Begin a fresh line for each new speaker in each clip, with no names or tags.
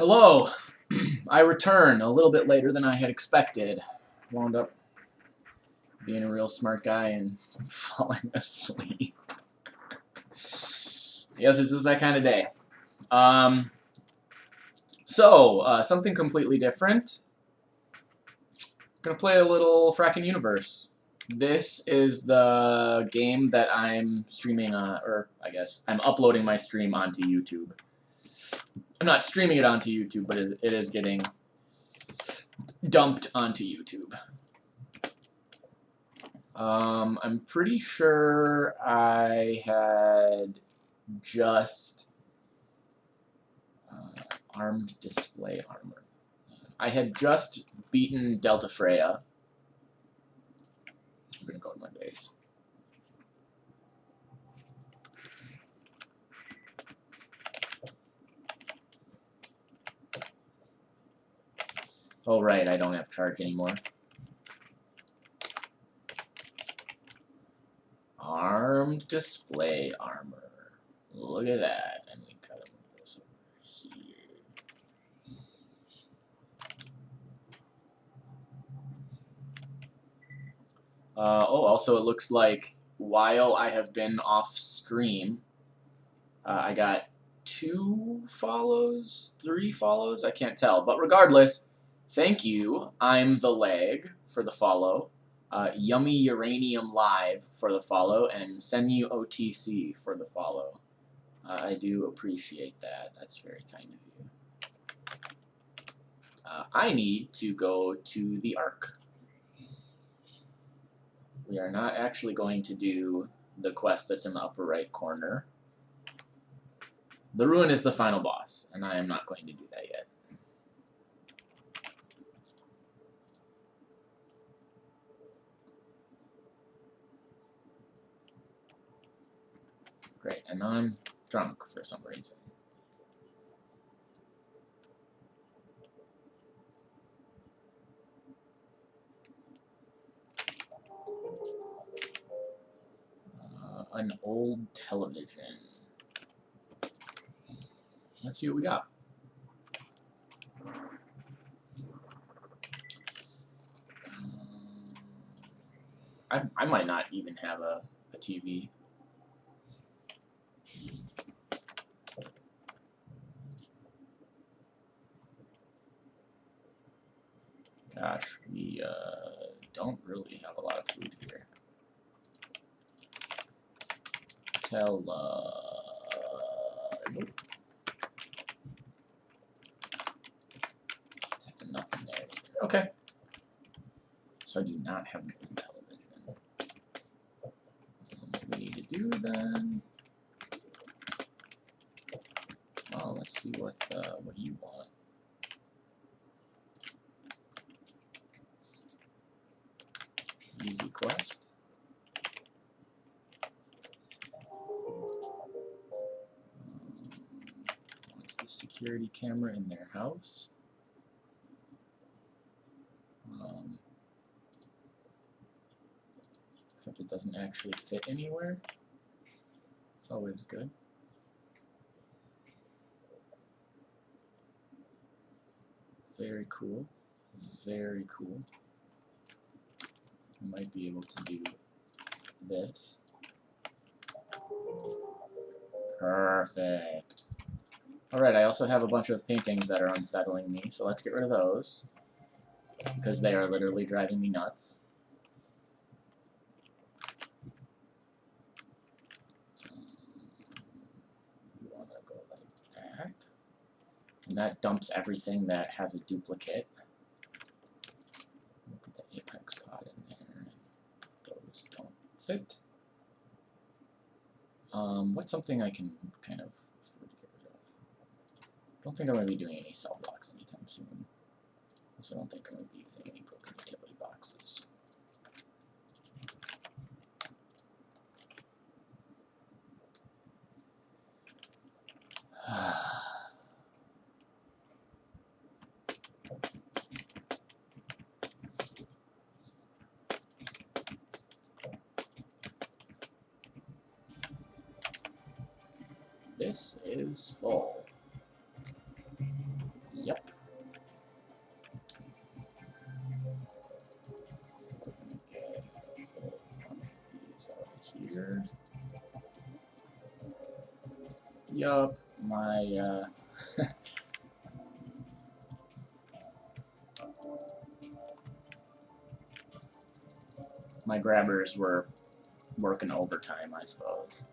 Hello. I return a little bit later than I had expected. Wound up being a real smart guy and falling asleep. I guess it's just that kind of day. Something completely different. Gonna play a little Frackin Universe. This is the game that I'm streaming on, or I guess I'm uploading my stream onto YouTube. I'm not streaming it onto YouTube, but it is getting dumped onto YouTube. I'm pretty sure I had just armed display armor. I had just beaten Delta Freya. I'm gonna go to my base. Oh right, I don't have charge anymore. Armed display armor. Look at that. And we cut him this over here. Also it looks like while I have been off stream, I got 2 follows, 3 follows, I can't tell. But regardless, thank you, I'm the Leg, for the follow. Yummy Uranium Live for the follow, and Senu OTC for the follow. I do appreciate that. That's very kind of you. I need to go to the Ark. We are not actually going to do the quest that's in the upper right corner. The Ruin is the final boss, and I am not going to do that yet. Great, and now I'm drunk for some reason. An old television. Let's see what we got. I might not even have a TV. Gosh, we don't really have a lot of food here. Nope. Nothing there. Okay. So I do not have an old television. What we need to do then? Well, let's see what you want. Easy quest. What's the security camera in their house? Except it doesn't actually fit anywhere. It's always good. Very cool. Very cool. I might be able to do this. Perfect. Alright, I also have a bunch of paintings that are unsettling me, so let's get rid of those. Because they are literally driving me nuts. We want to go like that. And that dumps everything that has a duplicate. We'll put the apex pod in there, and those don't fit. What's something I can kind of afford to get rid of? I don't think I'm going to be doing any cell blocks anytime soon. So I don't think I'm going to be using any broken utility boxes. This is full. Yep. So we're gonna get a bunch of these over here. Yup, my my grabbers were working overtime, I suppose.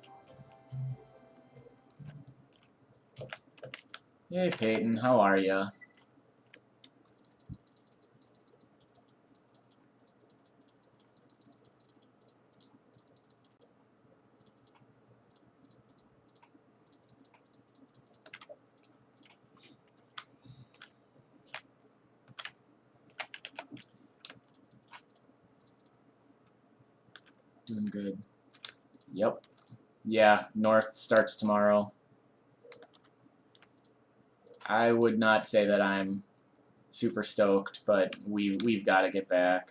Hey Peyton, how are ya? Doing good. Yep. Yeah, North starts tomorrow. I would not say that I'm super stoked, but we've got to get back.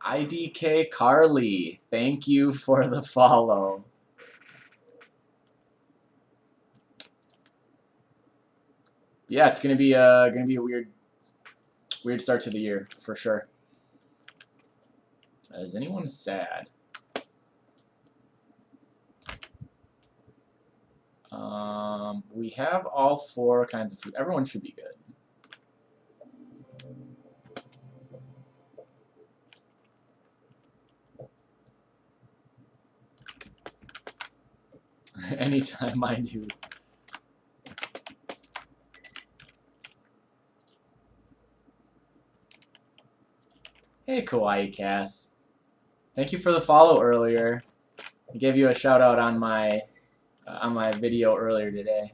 IDK Carly, thank you for the follow. Yeah, it's gonna be a weird start to the year for sure. Is anyone sad? We have all 4 kinds of food. Everyone should be good. Anytime I do. Hey, Kawaii Cass. Thank you for the follow earlier. I gave you a shout out on my video earlier today.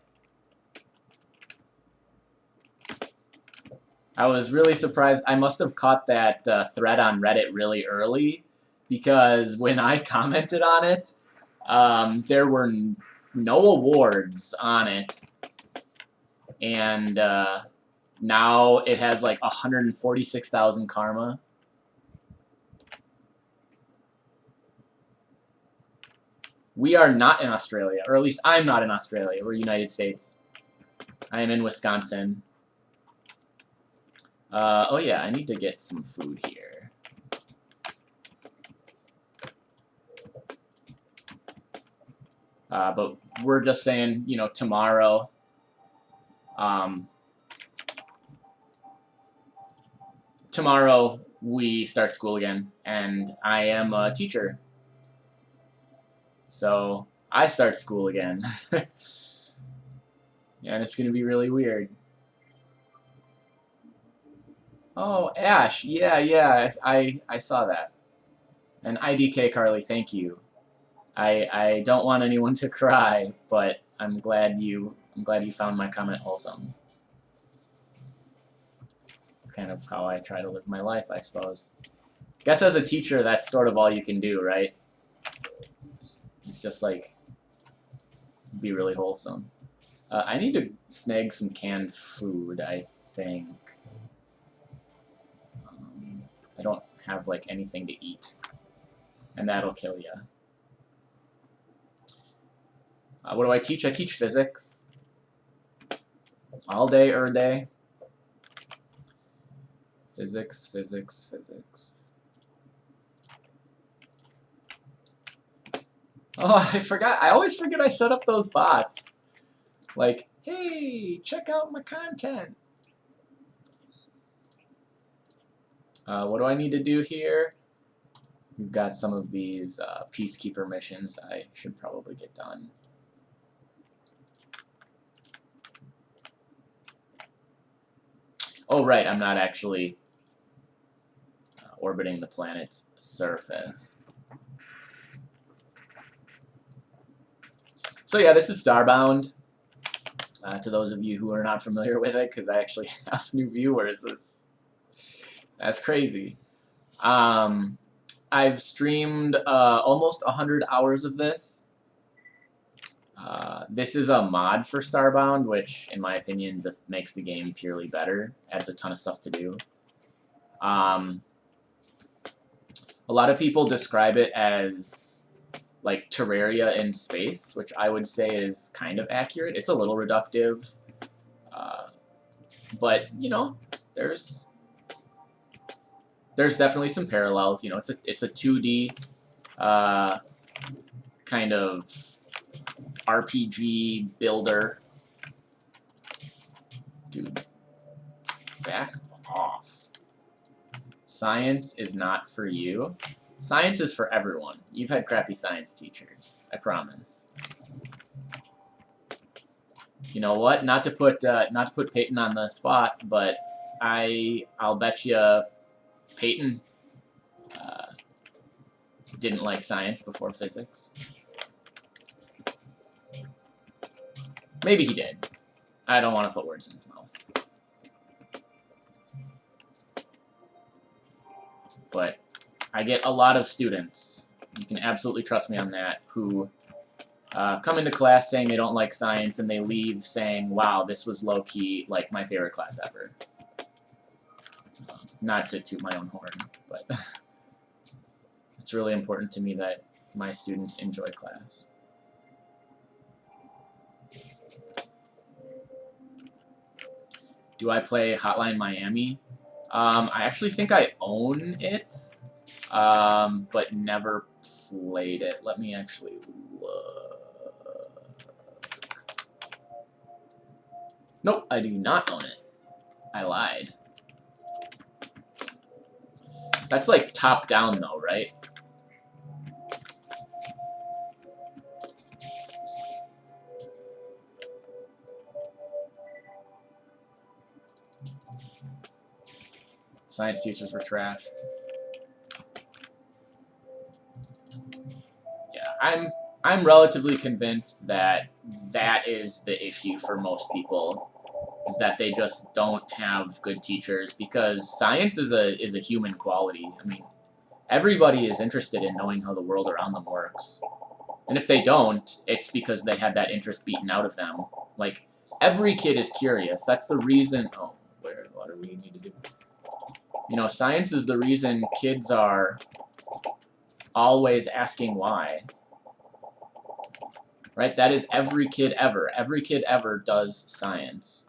I was really surprised. I must have caught that thread on Reddit really early because when I commented on it, there were no awards on it, and now it has like 146,000 karma. We are not in Australia, or at least I'm not in Australia. We're United States. I am in Wisconsin. Oh yeah, I need to get some food here. But we're just saying, you know, tomorrow. Tomorrow we start school again, and I am a teacher. So I start school again. Yeah, and it's going to be really weird. Oh, Ash. Yeah, I saw that. And IDK Carly, thank you. I don't want anyone to cry, but I'm glad you found my comment wholesome. It's kind of how I try to live my life, I suppose. Guess as a teacher, that's sort of all you can do, right? It's just like be really wholesome. I need to snag some canned food, I think. I don't have like anything to eat, and that'll kill you. What do I teach? I teach physics. All day, day. Physics. Oh, I forgot. I always forget I set up those bots. Like, hey, check out my content. What do I need to do here? We've got some of these Peacekeeper missions I should probably get done. Oh, right, I'm not actually orbiting the planet's surface. So yeah, this is Starbound. To those of you who are not familiar with it, because I actually have new viewers. That's crazy. I've streamed almost 100 hours of this. This is a mod for Starbound, which, in my opinion, just makes the game purely better. Adds a ton of stuff to do. A lot of people describe it as like Terraria in space, which I would say is kind of accurate. It's a little reductive, but you know, there's definitely some parallels. You know, it's a 2D kind of RPG builder. Dude, back off. Science is not for you. Science is for everyone. You've had crappy science teachers, I promise. You know what? Not to put Peyton on the spot, but I'll bet you Peyton didn't like science before physics. Maybe he did. I don't want to put words in his mouth. But I get a lot of students, you can absolutely trust me on that, who come into class saying they don't like science and they leave saying, wow, this was low-key like my favorite class ever. Not to toot my own horn, but it's really important to me that my students enjoy class. Do I play Hotline Miami? I actually think I own it, but never played it. Let me actually look. Nope, I do not own it. I lied. That's like top-down though, right? Science teachers were trash. Yeah, I'm relatively convinced that that is the issue for most people, is that they just don't have good teachers, because science is a human quality. I mean, everybody is interested in knowing how the world around them works. And if they don't, it's because they had that interest beaten out of them. Like, every kid is curious. That's the reason... Oh, what do we need to do? You know, science is the reason kids are always asking why. Right? That is every kid ever. Every kid ever does science.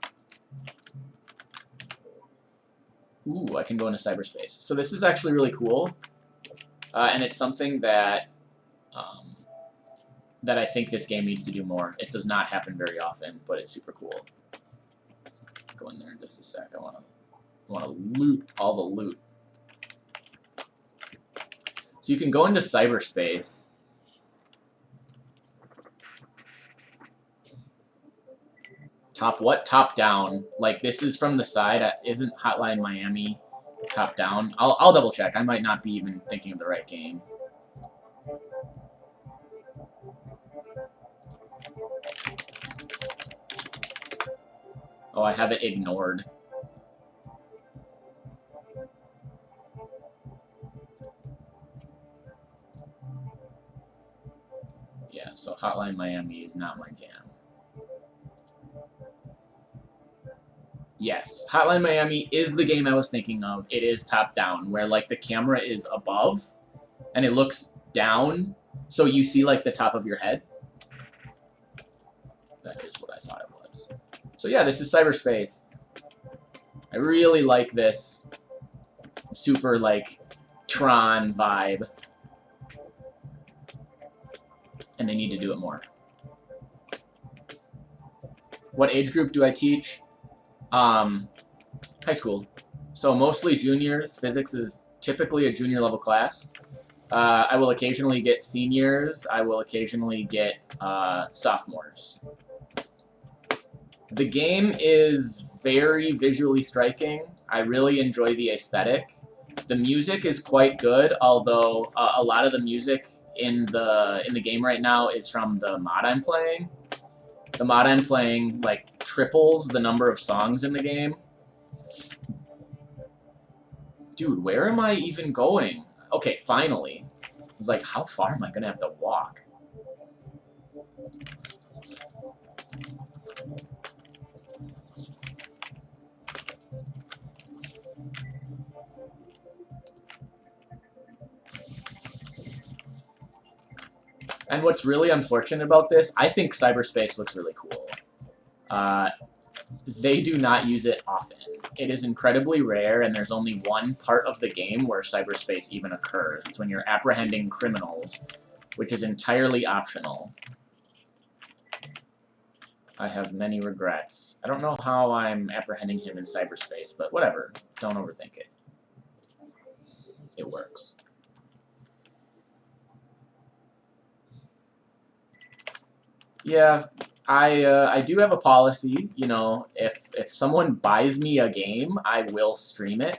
Ooh, I can go into cyberspace. So this is actually really cool. And it's something that that I think this game needs to do more. It does not happen very often, but it's super cool. Go in there in just a sec. I want to loot all the loot. So you can go into cyberspace. Top what? Top down. Like, this is from the side. Isn't Hotline Miami top down? I'll double check. I might not be even thinking of the right game. Oh, I have it ignored. Yeah, so Hotline Miami is not my jam. Yes, Hotline Miami is the game I was thinking of. It is top-down, where, like, the camera is above, and it looks down, so you see, like, the top of your head. That is what I thought it was. So yeah, this is cyberspace. I really like this super, like, Tron vibe. And they need to do it more. What age group do I teach? High school. So mostly juniors. Physics is typically a junior level class. I will occasionally get seniors. I will occasionally get sophomores. The game is very visually striking. I really enjoy the aesthetic. The music is quite good, although a lot of the music in the game right now is from the mod I'm playing. The mod I'm playing, like, triples the number of songs in the game. Dude, where am I even going? Okay, finally. I was like, how far am I gonna have to walk? And what's really unfortunate about this, I think cyberspace looks really cool. They do not use it often. It is incredibly rare, and there's only one part of the game where cyberspace even occurs. It's when you're apprehending criminals, which is entirely optional. I have many regrets. I don't know how I'm apprehending him in cyberspace, but whatever. Don't overthink it. It works. Yeah, I do have a policy. You know, if someone buys me a game, I will stream it.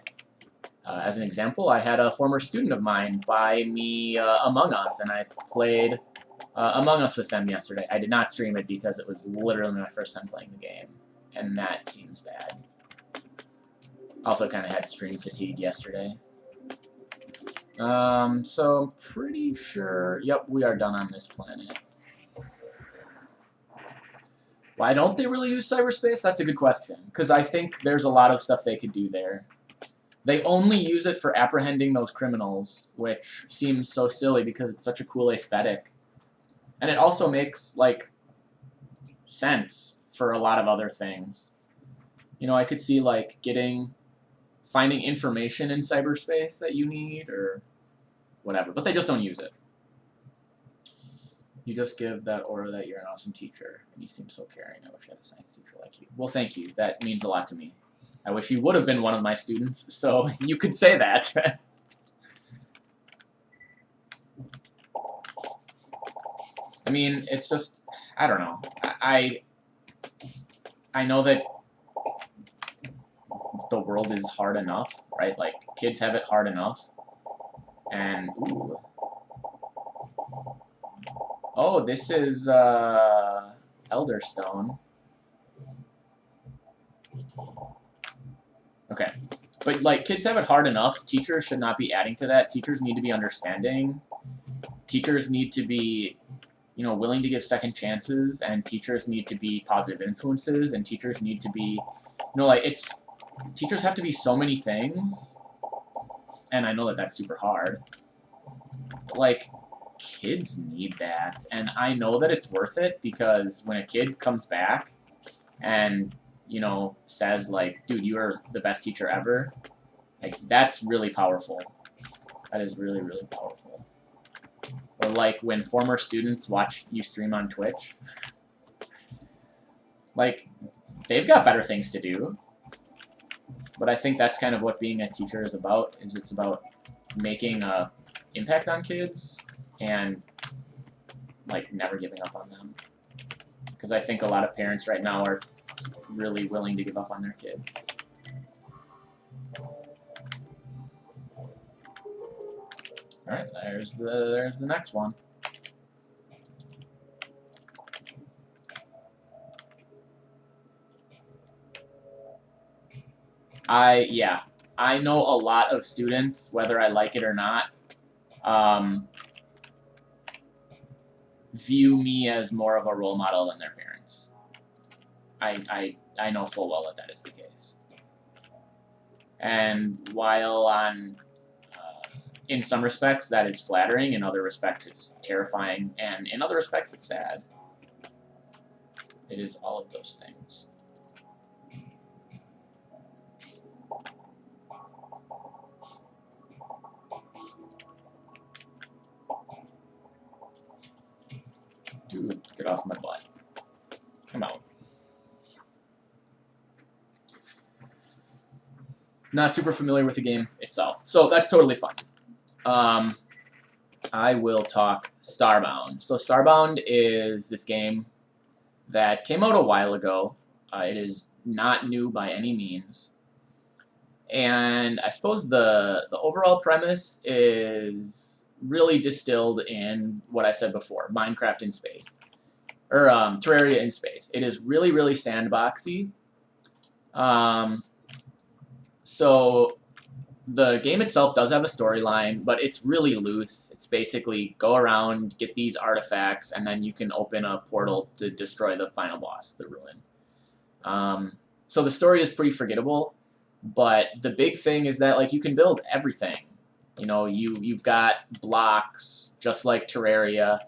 As an example, I had a former student of mine buy me Among Us, and I played Among Us with them yesterday. I did not stream it because it was literally my first time playing the game, and that seems bad. Also kind of had stream fatigue yesterday. So I'm pretty sure, yep, we are done on this planet. Why don't they really use cyberspace? That's a good question, because I think there's a lot of stuff they could do there. They only use it for apprehending those criminals, which seems so silly because it's such a cool aesthetic. And it also makes, like, sense for a lot of other things. You know, I could see, like, finding information in cyberspace that you need, or whatever. But they just don't use it. You just give that aura that you're an awesome teacher, and you seem so caring. I wish I had a science teacher like you. Well, thank you. That means a lot to me. I wish you would have been one of my students, so you could say that. I mean, it's just, I don't know. I know that the world is hard enough, right? Like, kids have it hard enough. And, ooh. Oh, this is, Elderstone. Okay. But, like, kids have it hard enough. Teachers should not be adding to that. Teachers need to be understanding. Teachers need to be, you know, willing to give second chances, and teachers need to be positive influences, and teachers need to be, you know, like, teachers have to be so many things, and I know that that's super hard, but, like, kids need that, and I know that it's worth it, because when a kid comes back and, you know, says, like, dude, you are the best teacher ever, like, that's really powerful. That is really, really powerful. Or, like, when former students watch you stream on Twitch, like, they've got better things to do. But I think that's kind of what being a teacher is about, is it's about making an impact on kids and, like, never giving up on them. Because I think a lot of parents right now are really willing to give up on their kids. Alright, there's the next one. Yeah, I know a lot of students, whether I like it or not, view me as more of a role model than their parents. I know full well that is the case. And while in some respects that is flattering, in other respects it's terrifying, and in other respects it's sad. It is all of those things. Dude, get off my butt. Come out. Not super familiar with the game itself, so that's totally fine. I will talk Starbound. So Starbound is this game that came out a while ago. It is not new by any means. And I suppose the overall premise is really distilled in what I said before, Minecraft in space. Or Terraria in space. It is really, really sandboxy. So the game itself does have a storyline, but it's really loose. It's basically go around, get these artifacts, and then you can open a portal to destroy the final boss, the Ruin. So the story is pretty forgettable, but the big thing is that, like, you can build everything. You know, you've got blocks, just like Terraria.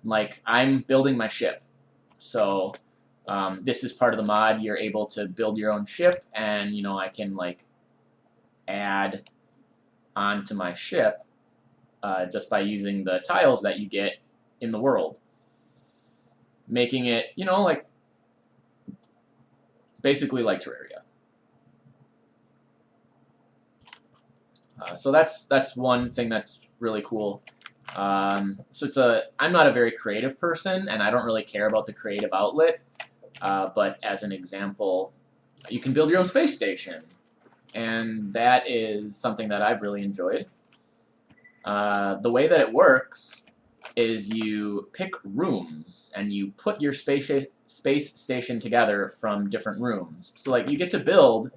Like, I'm building my ship. So this is part of the mod. You're able to build your own ship, and, you know, I can, like, add onto my ship just by using the tiles that you get in the world. Making it, you know, like, basically like Terraria. So that's one thing that's really cool. So I'm not a very creative person, and I don't really care about the creative outlet. But as an example, you can build your own space station, and that is something that I've really enjoyed. The way that it works is you pick rooms, and you put your space station together from different rooms. So, like, you get to build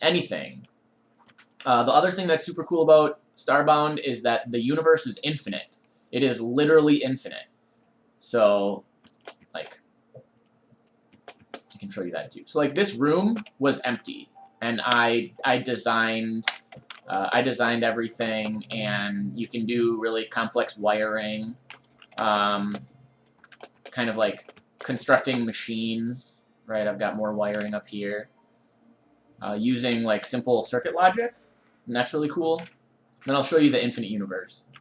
anything. The other thing that's super cool about Starbound is that the universe is infinite. It is literally infinite. So, like, I can show you that too. So, like, this room was empty, and I designed everything, and you can do really complex wiring, kind of like constructing machines. Right, I've got more wiring up here, using like simple circuit logic. And that's really cool. Then I'll show you the infinite universe.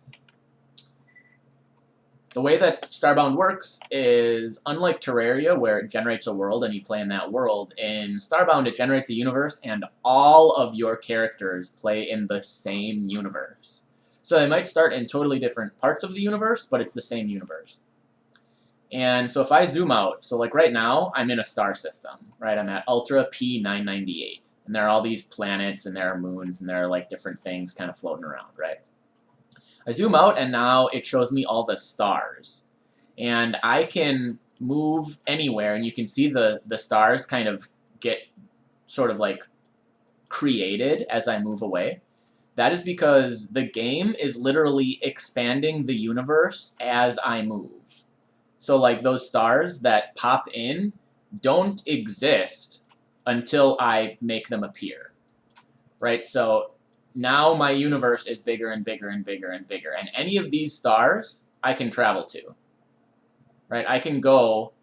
The way that Starbound works is, unlike Terraria, where it generates a world and you play in that world, in Starbound it generates a universe and all of your characters play in the same universe. So they might start in totally different parts of the universe, but it's the same universe. And so if I zoom out, so like right now, I'm in a star system, right? I'm at Ultra P998. And there are all these planets, and there are moons, and there are like different things kind of floating around, right? I zoom out, and now it shows me all the stars. And I can move anywhere, and you can see the stars kind of get sort of like created as I move away. That is because the game is literally expanding the universe as I move. So, like, those stars that pop in don't exist until I make them appear, right? So now my universe is bigger and bigger and bigger and bigger, and any of these stars I can travel to, right? I can go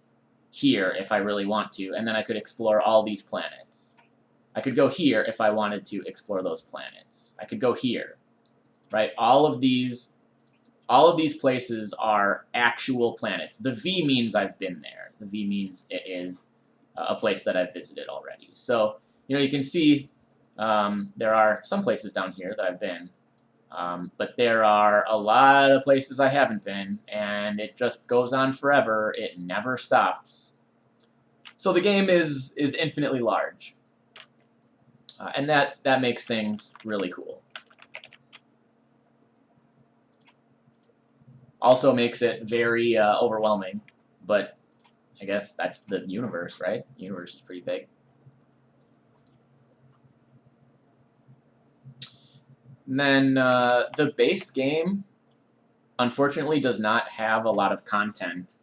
here if I really want to, and then I could explore all these planets. I could go here if I wanted to explore those planets. I could go here, right? All of these places are actual planets. The V means I've been there. The V means it is a place that I've visited already. So, you know, you can see there are some places down here that I've been, but there are a lot of places I haven't been, and it just goes on forever. It never stops. So the game is infinitely large, and that makes things really cool. Also makes it very overwhelming, but I guess that's the universe, right? The universe is pretty big. And then the base game, unfortunately, does not have a lot of content.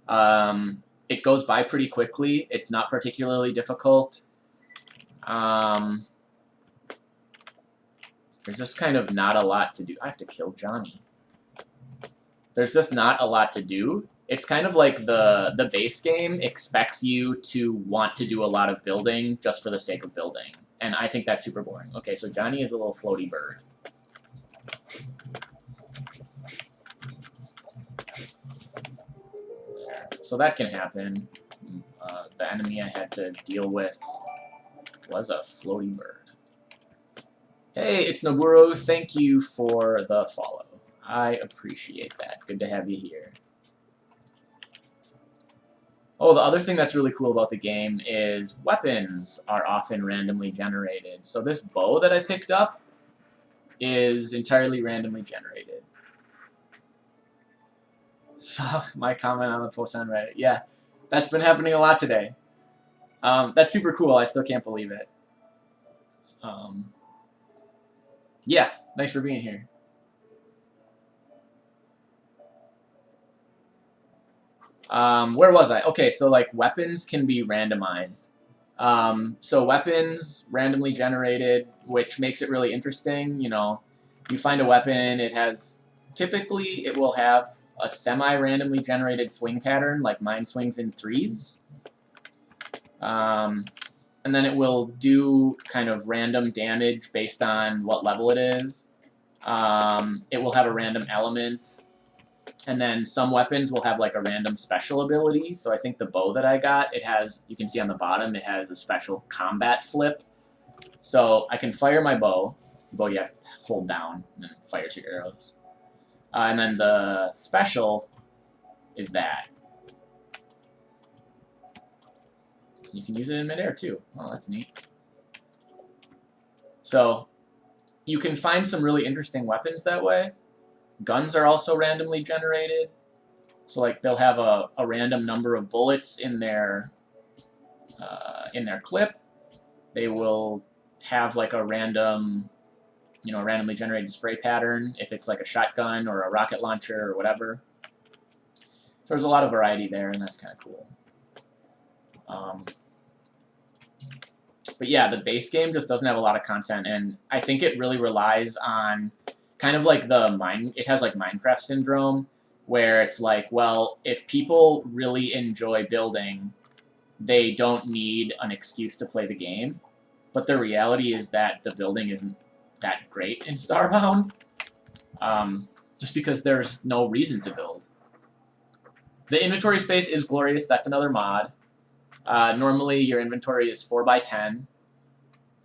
It goes by pretty quickly. It's not particularly difficult. There's just kind of not a lot to do. I have to kill Johnny. There's just not a lot to do. It's kind of like the base game expects you to want to do a lot of building just for the sake of building. And I think that's super boring. Okay, so Johnny is a little floaty bird. So that can happen. The enemy I had to deal with was a floaty bird. Hey, it's Noburo. Thank you for the follow. I appreciate that. Good to have you here. Oh, the other thing that's really cool about the game is weapons are often randomly generated. So this bow that I picked up is entirely randomly generated. So my comment on the post on Reddit. Yeah, that's been happening a lot today. That's super cool. I still can't believe it. Yeah, thanks for being here. Where was I? Okay, so like weapons can be randomized. So weapons randomly generated, which makes it really interesting. You know, you find a weapon, typically it will have a semi-randomly generated swing pattern, like mine swings in 3s. And then it will do kind of random damage based on what level it is. It will have a random element. And then some weapons will have like a random special ability. So I think the bow that I got, it has, you can see on the bottom, it has a special combat flip. So I can fire my bow. The bow you have to hold down and then fire 2 arrows. And then the special is that. You can use it in midair too. Oh, that's neat. So you can find some really interesting weapons that way. Guns are also randomly generated. So like they'll have a random number of bullets in their clip. They will have like a random, randomly generated spray pattern if it's like a shotgun or a rocket launcher or whatever. So there's a lot of variety there, and that's kind of cool. But yeah, the base game just doesn't have a lot of content, and I think it really relies on kind of like it has like Minecraft syndrome, where it's like, well, if people really enjoy building, they don't need an excuse to play the game. But the reality is that the building isn't that great in Starbound, just because there's no reason to build. The inventory space is glorious. That's another mod. Normally, your inventory is 4x10,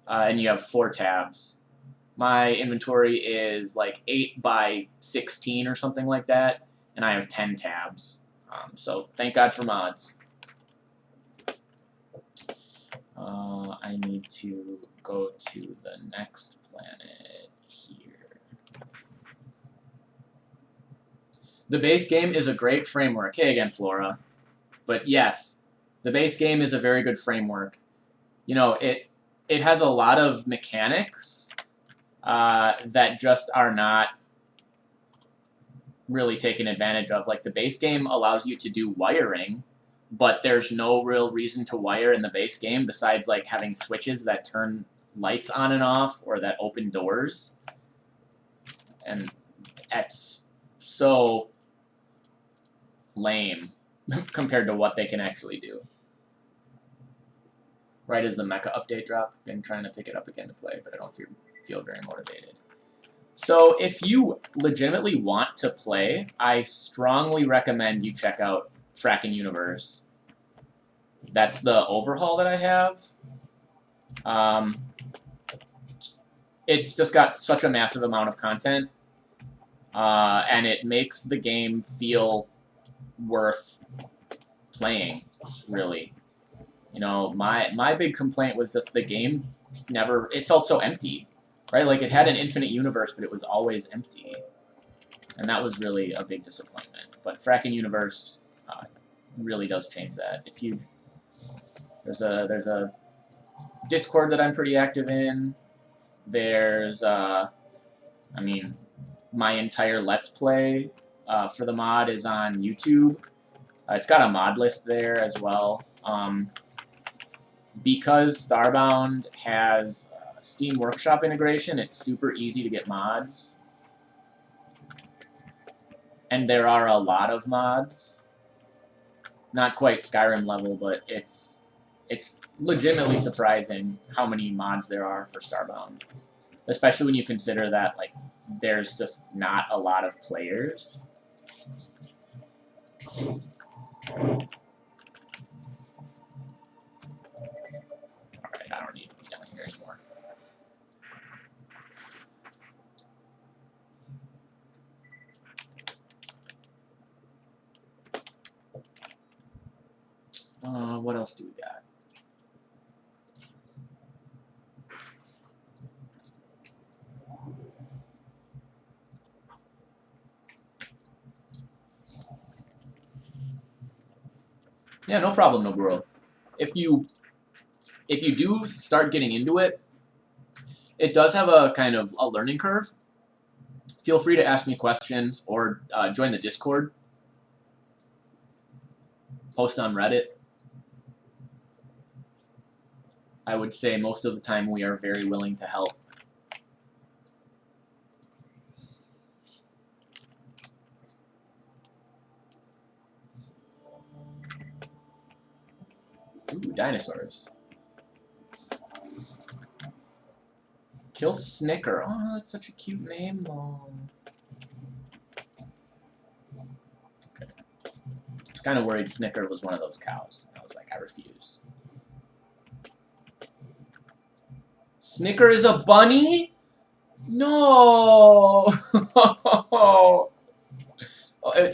and you have 4 tabs. My inventory is like 8x16 or something like that, and I have 10 tabs. So thank God for mods. I need to go to the next planet here. The base game is a great framework. Hey again, Flora. But yes, the base game is a very good framework. It has a lot of mechanics that just are not really taken advantage of. Like the base game allows you to do wiring, but there's no real reason to wire in the base game besides like having switches that turn lights on and off or that open doors. And that's so lame compared to what they can actually do. Right as the mecha update dropped, been trying to pick it up again to play, but I don't feel very motivated. So if you legitimately want to play, I strongly recommend you check out Frackin Universe. That's the overhaul that I have. It's just got such a massive amount of content, and it makes the game feel worth playing, really. My big complaint was just the game it felt so empty, right? Like it had an infinite universe, but it was always empty. And that was really a big disappointment. But Frackin Universe really does change that. It's huge. There's a Discord that I'm pretty active in. There's, my entire Let's Play for the mod is on YouTube. It's got a mod list there as well. Because Starbound has Steam Workshop integration, it's super easy to get mods. And there are a lot of mods. Not quite Skyrim level, but it's legitimately surprising how many mods there are for Starbound. Especially when you consider that there's just not a lot of players. Alright, I don't need to be down here anymore. What else do we got? Yeah, no problem, Noburo. If you do start getting into it, it does have a kind of a learning curve. Feel free to ask me questions or join the Discord. Post on Reddit. I would say most of the time we are very willing to help. Ooh, dinosaurs. Kill Snicker. Oh, that's such a cute name, though. Okay. I was kind of worried Snicker was one of those cows. I was like, I refuse. Snicker is a bunny? No!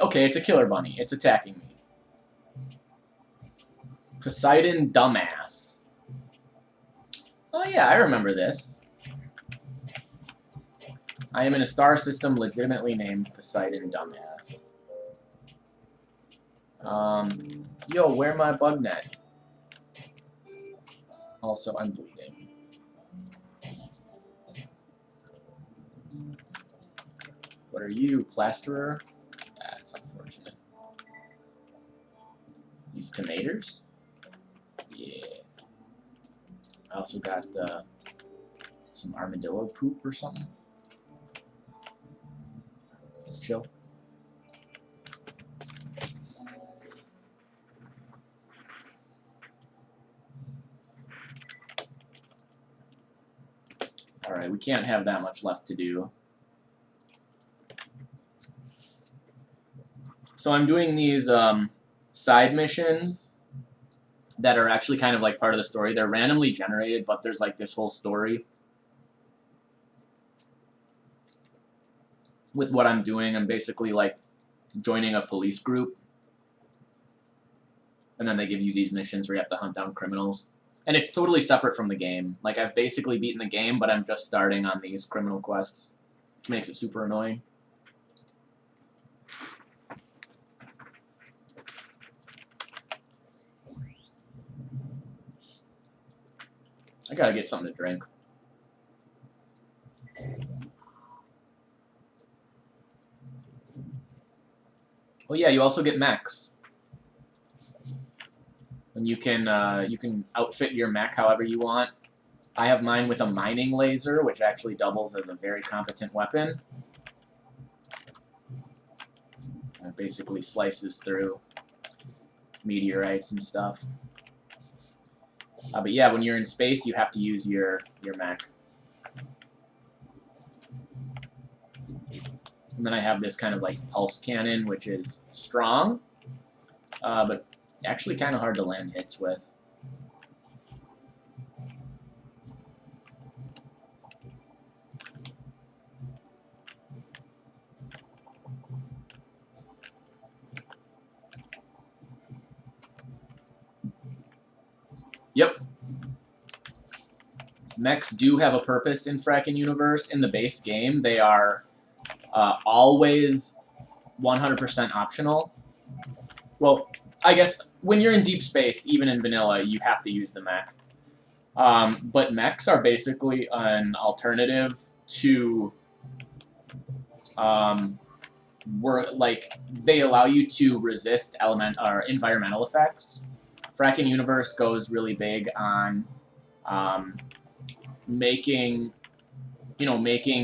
Okay, it's a killer bunny. It's attacking me. Poseidon Dumbass. Oh yeah, I remember this. I am in a star system legitimately named Poseidon Dumbass. Yo, where my bug net? Also, I'm bleeding. What are you, plasterer? That's unfortunate. Use tomatoes? Yeah. I also got some armadillo poop or something. Let's chill. Alright, we can't have that much left to do. So I'm doing these side missions that are actually kind of like part of the story. They're randomly generated, but there's like this whole story with what I'm doing. I'm basically like joining a police group, and then they give you these missions where you have to hunt down criminals. And it's totally separate from the game. Like, I've basically beaten the game, but I'm just starting on these criminal quests, which makes it super annoying. I gotta get something to drink. Oh yeah, you also get mechs. And you can outfit your mech however you want. I have mine with a mining laser, which actually doubles as a very competent weapon. It basically slices through meteorites and stuff. But yeah, when you're in space, you have to use your mech. And then I have this kind of like pulse cannon, which is strong, but actually kind of hard to land hits with. Yep. Mechs do have a purpose in Frackin Universe. In the base game, they are always 100% optional. Well, I guess when you're in deep space, even in vanilla, you have to use the mech. But mechs are basically an alternative to they allow you to resist environmental effects. Frackin Universe goes really big on making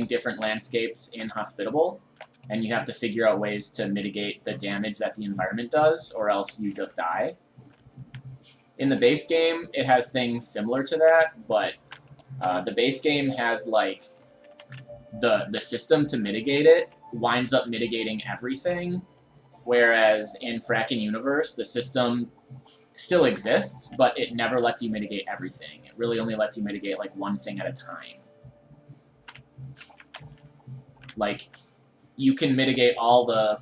different landscapes inhospitable, and you have to figure out ways to mitigate the damage that the environment does, or else you just die. In the base game, it has things similar to that, but the base game has like the system to mitigate it winds up mitigating everything, whereas in Frackin Universe, the system still exists, but it never lets you mitigate everything. It really only lets you mitigate like one thing at a time. Like, you can mitigate all the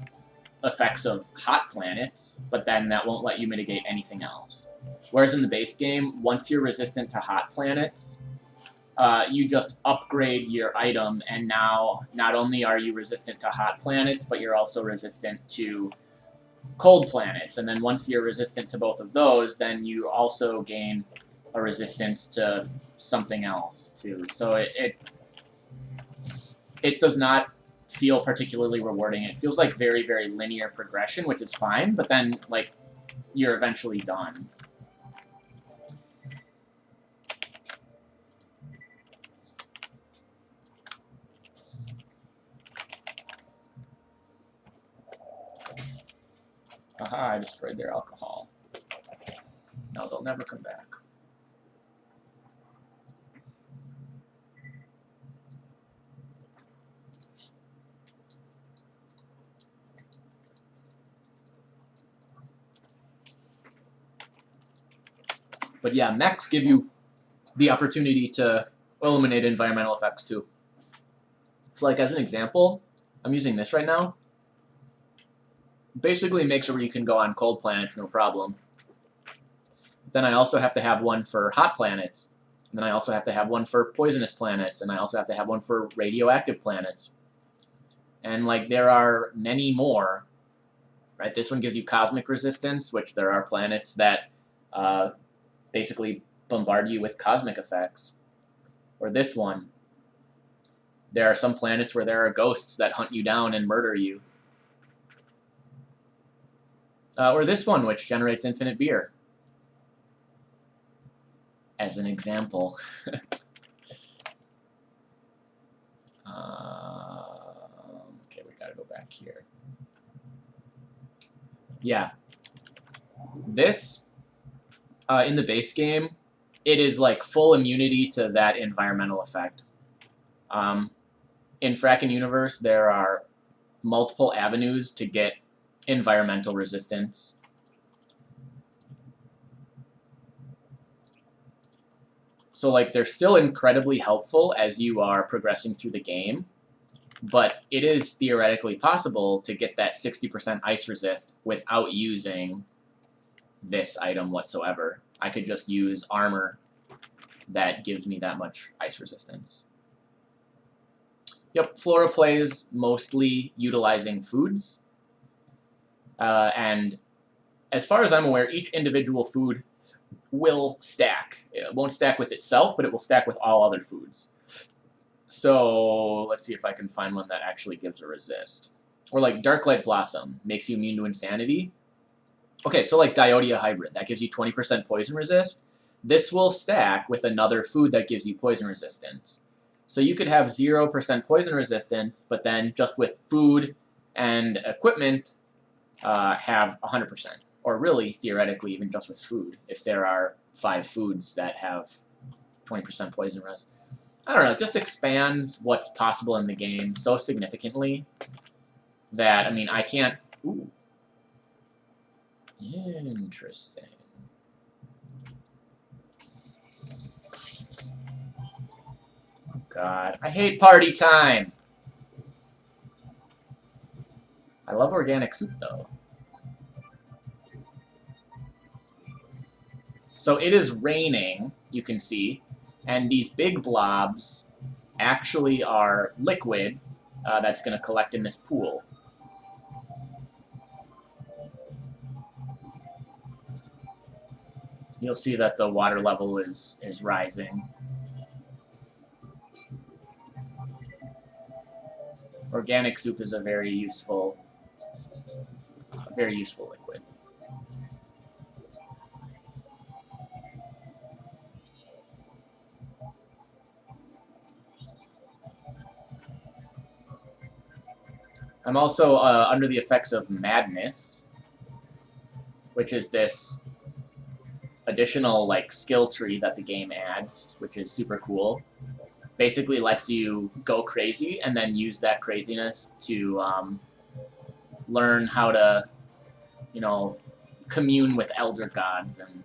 effects of hot planets, but then that won't let you mitigate anything else. Whereas in the base game, once you're resistant to hot planets, you just upgrade your item, and now not only are you resistant to hot planets, but you're also resistant to cold planets. And then once you're resistant to both of those, then you also gain a resistance to something else, too. So it does not feel particularly rewarding. It feels like very, very linear progression, which is fine, but then, like, you're eventually done. Aha, I destroyed their alcohol. No, they'll never come back. But yeah, mechs give you the opportunity to eliminate environmental effects too. So like as an example, I'm using this right now. Basically makes it where you can go on cold planets no problem. Then I also have to have one for hot planets. And then I also have to have one for poisonous planets, and I also have to have one for radioactive planets. And like there are many more, right? This one gives you cosmic resistance, which there are planets that basically bombard you with cosmic effects. Or this one, there are some planets where there are ghosts that hunt you down and murder you. Or this one, which generates infinite beer. As an example. Okay, we gotta go back here. Yeah. This, in the base game, it is like full immunity to that environmental effect. In Frackin Universe, there are multiple avenues to get environmental resistance. So like they're still incredibly helpful as you are progressing through the game, but it is theoretically possible to get that 60% ice resist without using this item whatsoever. I could just use armor that gives me that much ice resistance. Yep, Flora plays mostly utilizing foods. And as far as I'm aware, each individual food will stack. It won't stack with itself, but it will stack with all other foods. So let's see if I can find one that actually gives a resist. Or like Darklight Blossom makes you immune to insanity. Okay, so like Diodia Hybrid, that gives you 20% poison resist. This will stack with another food that gives you poison resistance. So you could have 0% poison resistance, but then just with food and equipment, have 100%. Or really, theoretically, even just with food, if there are 5 foods that have 20% poison res. I don't know, it just expands what's possible in the game so significantly that, I mean, I can't... Ooh. Interesting. Oh, God. I hate party time! I love organic soup, though. So it is raining, you can see, and these big blobs actually are liquid that's going to collect in this pool. You'll see that the water level is rising. Organic soup is a very useful liquid. I'm also under the effects of madness, which is this additional like skill tree that the game adds, which is super cool. Basically lets you go crazy and then use that craziness to learn how to, you know, commune with elder gods and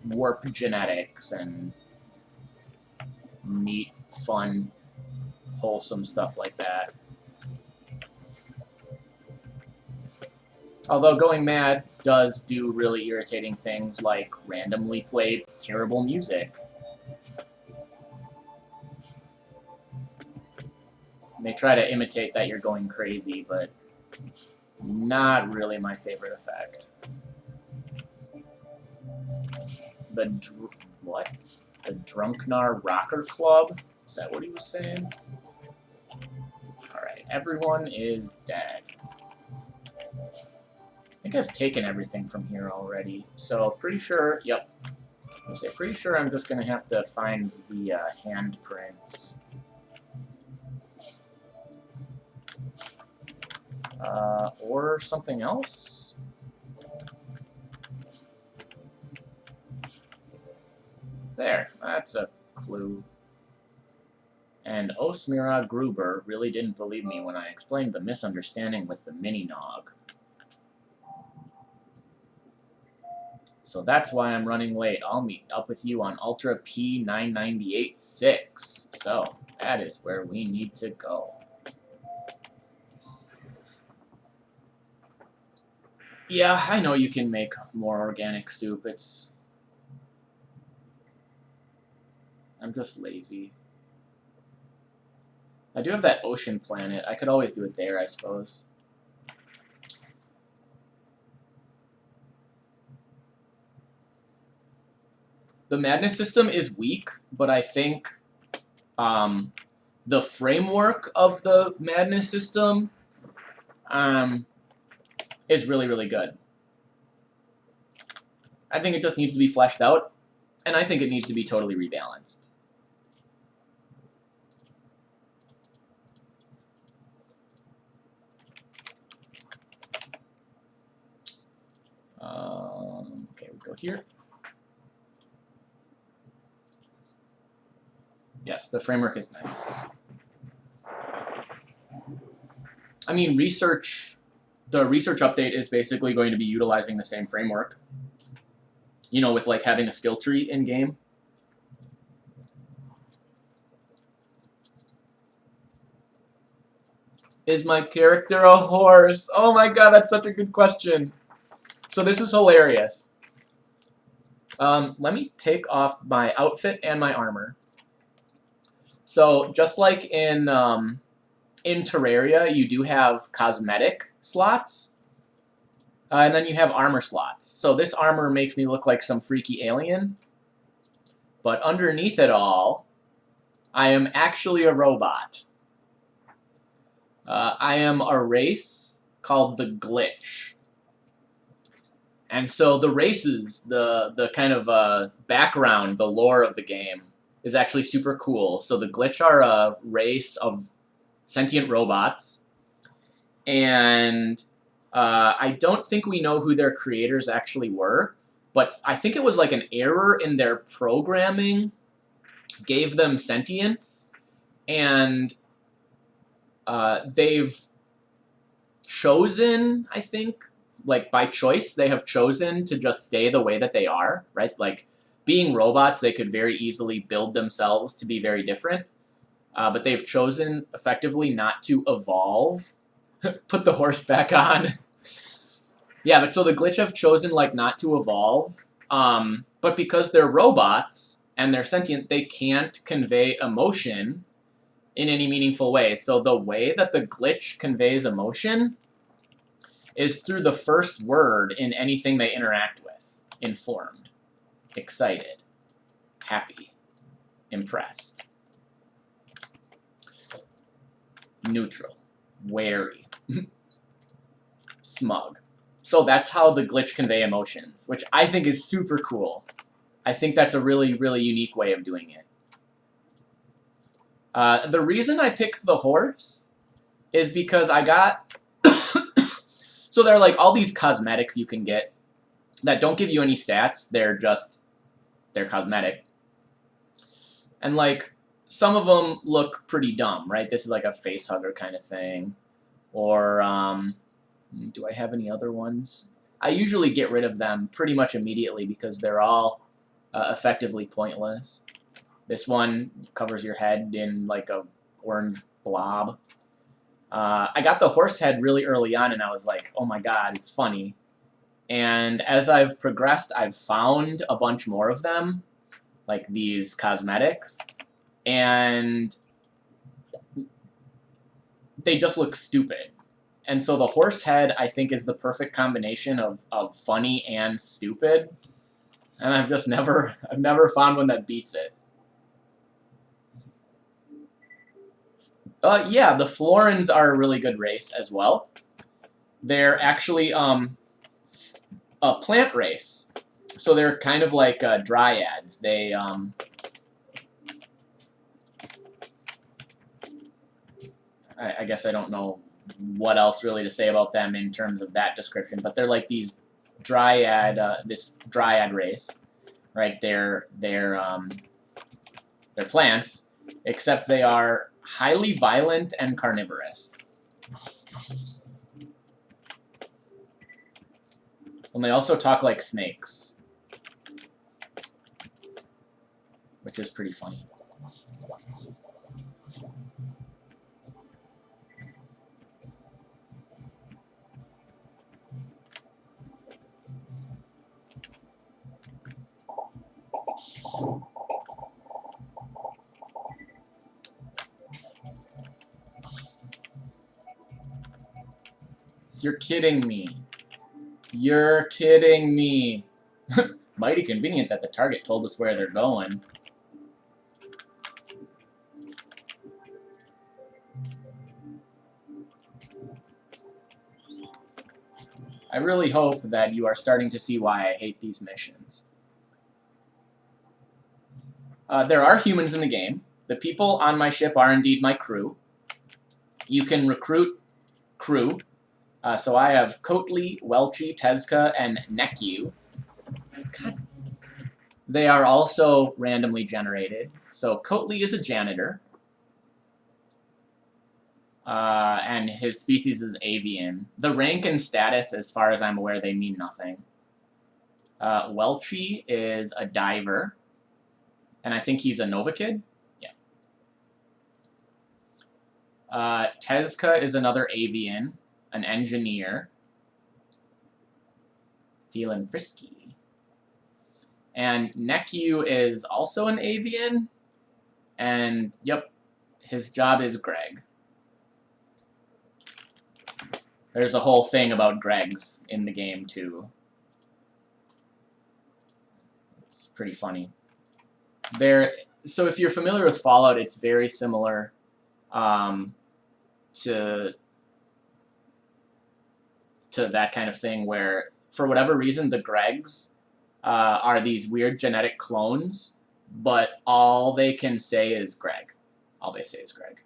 warp genetics and neat, fun, wholesome stuff like that. Although going mad does do really irritating things like randomly play terrible music. They try to imitate that you're going crazy, but not really my favorite effect. What? The Drunknar Rocker Club? Is that what he was saying? Alright, everyone is dead. I think I've taken everything from here already, so pretty sure, yep. Pretty sure I'm just going to have to find the handprints. Or something else? There, that's a clue. And Osmira Gruber really didn't believe me when I explained the misunderstanding with the mini-nog. So that's why I'm running late. I'll meet up with you on Ultra P9986. So, that is where we need to go. Yeah, I know you can make more organic soup. I'm just lazy. I do have that ocean planet. I could always do it there, I suppose. The madness system is weak, but I think the framework of the madness system is really, really good. I think it just needs to be fleshed out, and I think it needs to be totally rebalanced. Okay, we go here. Yes, the framework is nice. I mean, the research update is basically going to be utilizing the same framework. You know, with like having a skill tree in game. Is my character a horse? Oh my god, that's such a good question. So this is hilarious. Let me take off my outfit and my armor. So just like in Terraria, you do have cosmetic slots, and then you have armor slots. So this armor makes me look like some freaky alien, but underneath it all, I am actually a robot. I am a race called the Glitch. And so the races, the kind of background, the lore of the game is actually super cool. So the Glitch are a race of sentient robots, and I don't think we know who their creators actually were, but I think it was like an error in their programming gave them sentience, and they've chosen, I think, like by choice, they have chosen to just stay the way that they are, right? Like being robots, they could very easily build themselves to be very different, but they've chosen effectively not to evolve. Put the horse back on. Yeah, but so the Glitch have chosen like not to evolve, but because they're robots and they're sentient, they can't convey emotion in any meaningful way. So the way that the Glitch conveys emotion is through the first word in anything they interact with. Informed, excited, happy, impressed, neutral, wary, smug. So that's how the Glitch convey emotions, which I think is super cool. I think that's a really, really unique way of doing it. The reason I picked the horse is because I got... So there are like all these cosmetics you can get that don't give you any stats. They're cosmetic. And like some of them look pretty dumb, right? This is like a face hugger kind of thing. Or do I have any other ones? I usually get rid of them pretty much immediately because they're all effectively pointless. This one covers your head in like a orange blob. I got the horse head really early on, and I was like, oh my god, it's funny. And as I've progressed, I've found a bunch more of them, like these cosmetics, and they just look stupid. And so the horse head, I think, is the perfect combination of funny and stupid. And I've never found one that beats it. Yeah, the Florins are a really good race as well. They're actually a plant race. So they're kind of like dryads. They I guess I don't know what else really to say about them in terms of that description, but they're like these this dryad race. right? They're plants, except they are highly violent and carnivorous. And they also talk like snakes, which is pretty funny. You're kidding me. You're kidding me. Mighty convenient that the target told us where they're going. I really hope that you are starting to see why I hate these missions. There are humans in the game. The people on my ship are indeed my crew. You can recruit crew. So I have Coatley, Welchie, Tezca, and Nekyu. God. They are also randomly generated. So Coatley is a janitor. And his species is avian. The rank and status, as far as I'm aware, they mean nothing. Welchie is a diver. And I think he's a Nova Kid. Yeah. Tezca is another avian, an engineer. Feeling frisky. And Nekyu is also an avian. And, yep, his job is Greg. There's a whole thing about Gregs in the game, too. It's pretty funny. So if you're familiar with Fallout, it's very similar to that kind of thing where, for whatever reason, the Gregs are these weird genetic clones, but all they can say is Greg. All they say is Greg.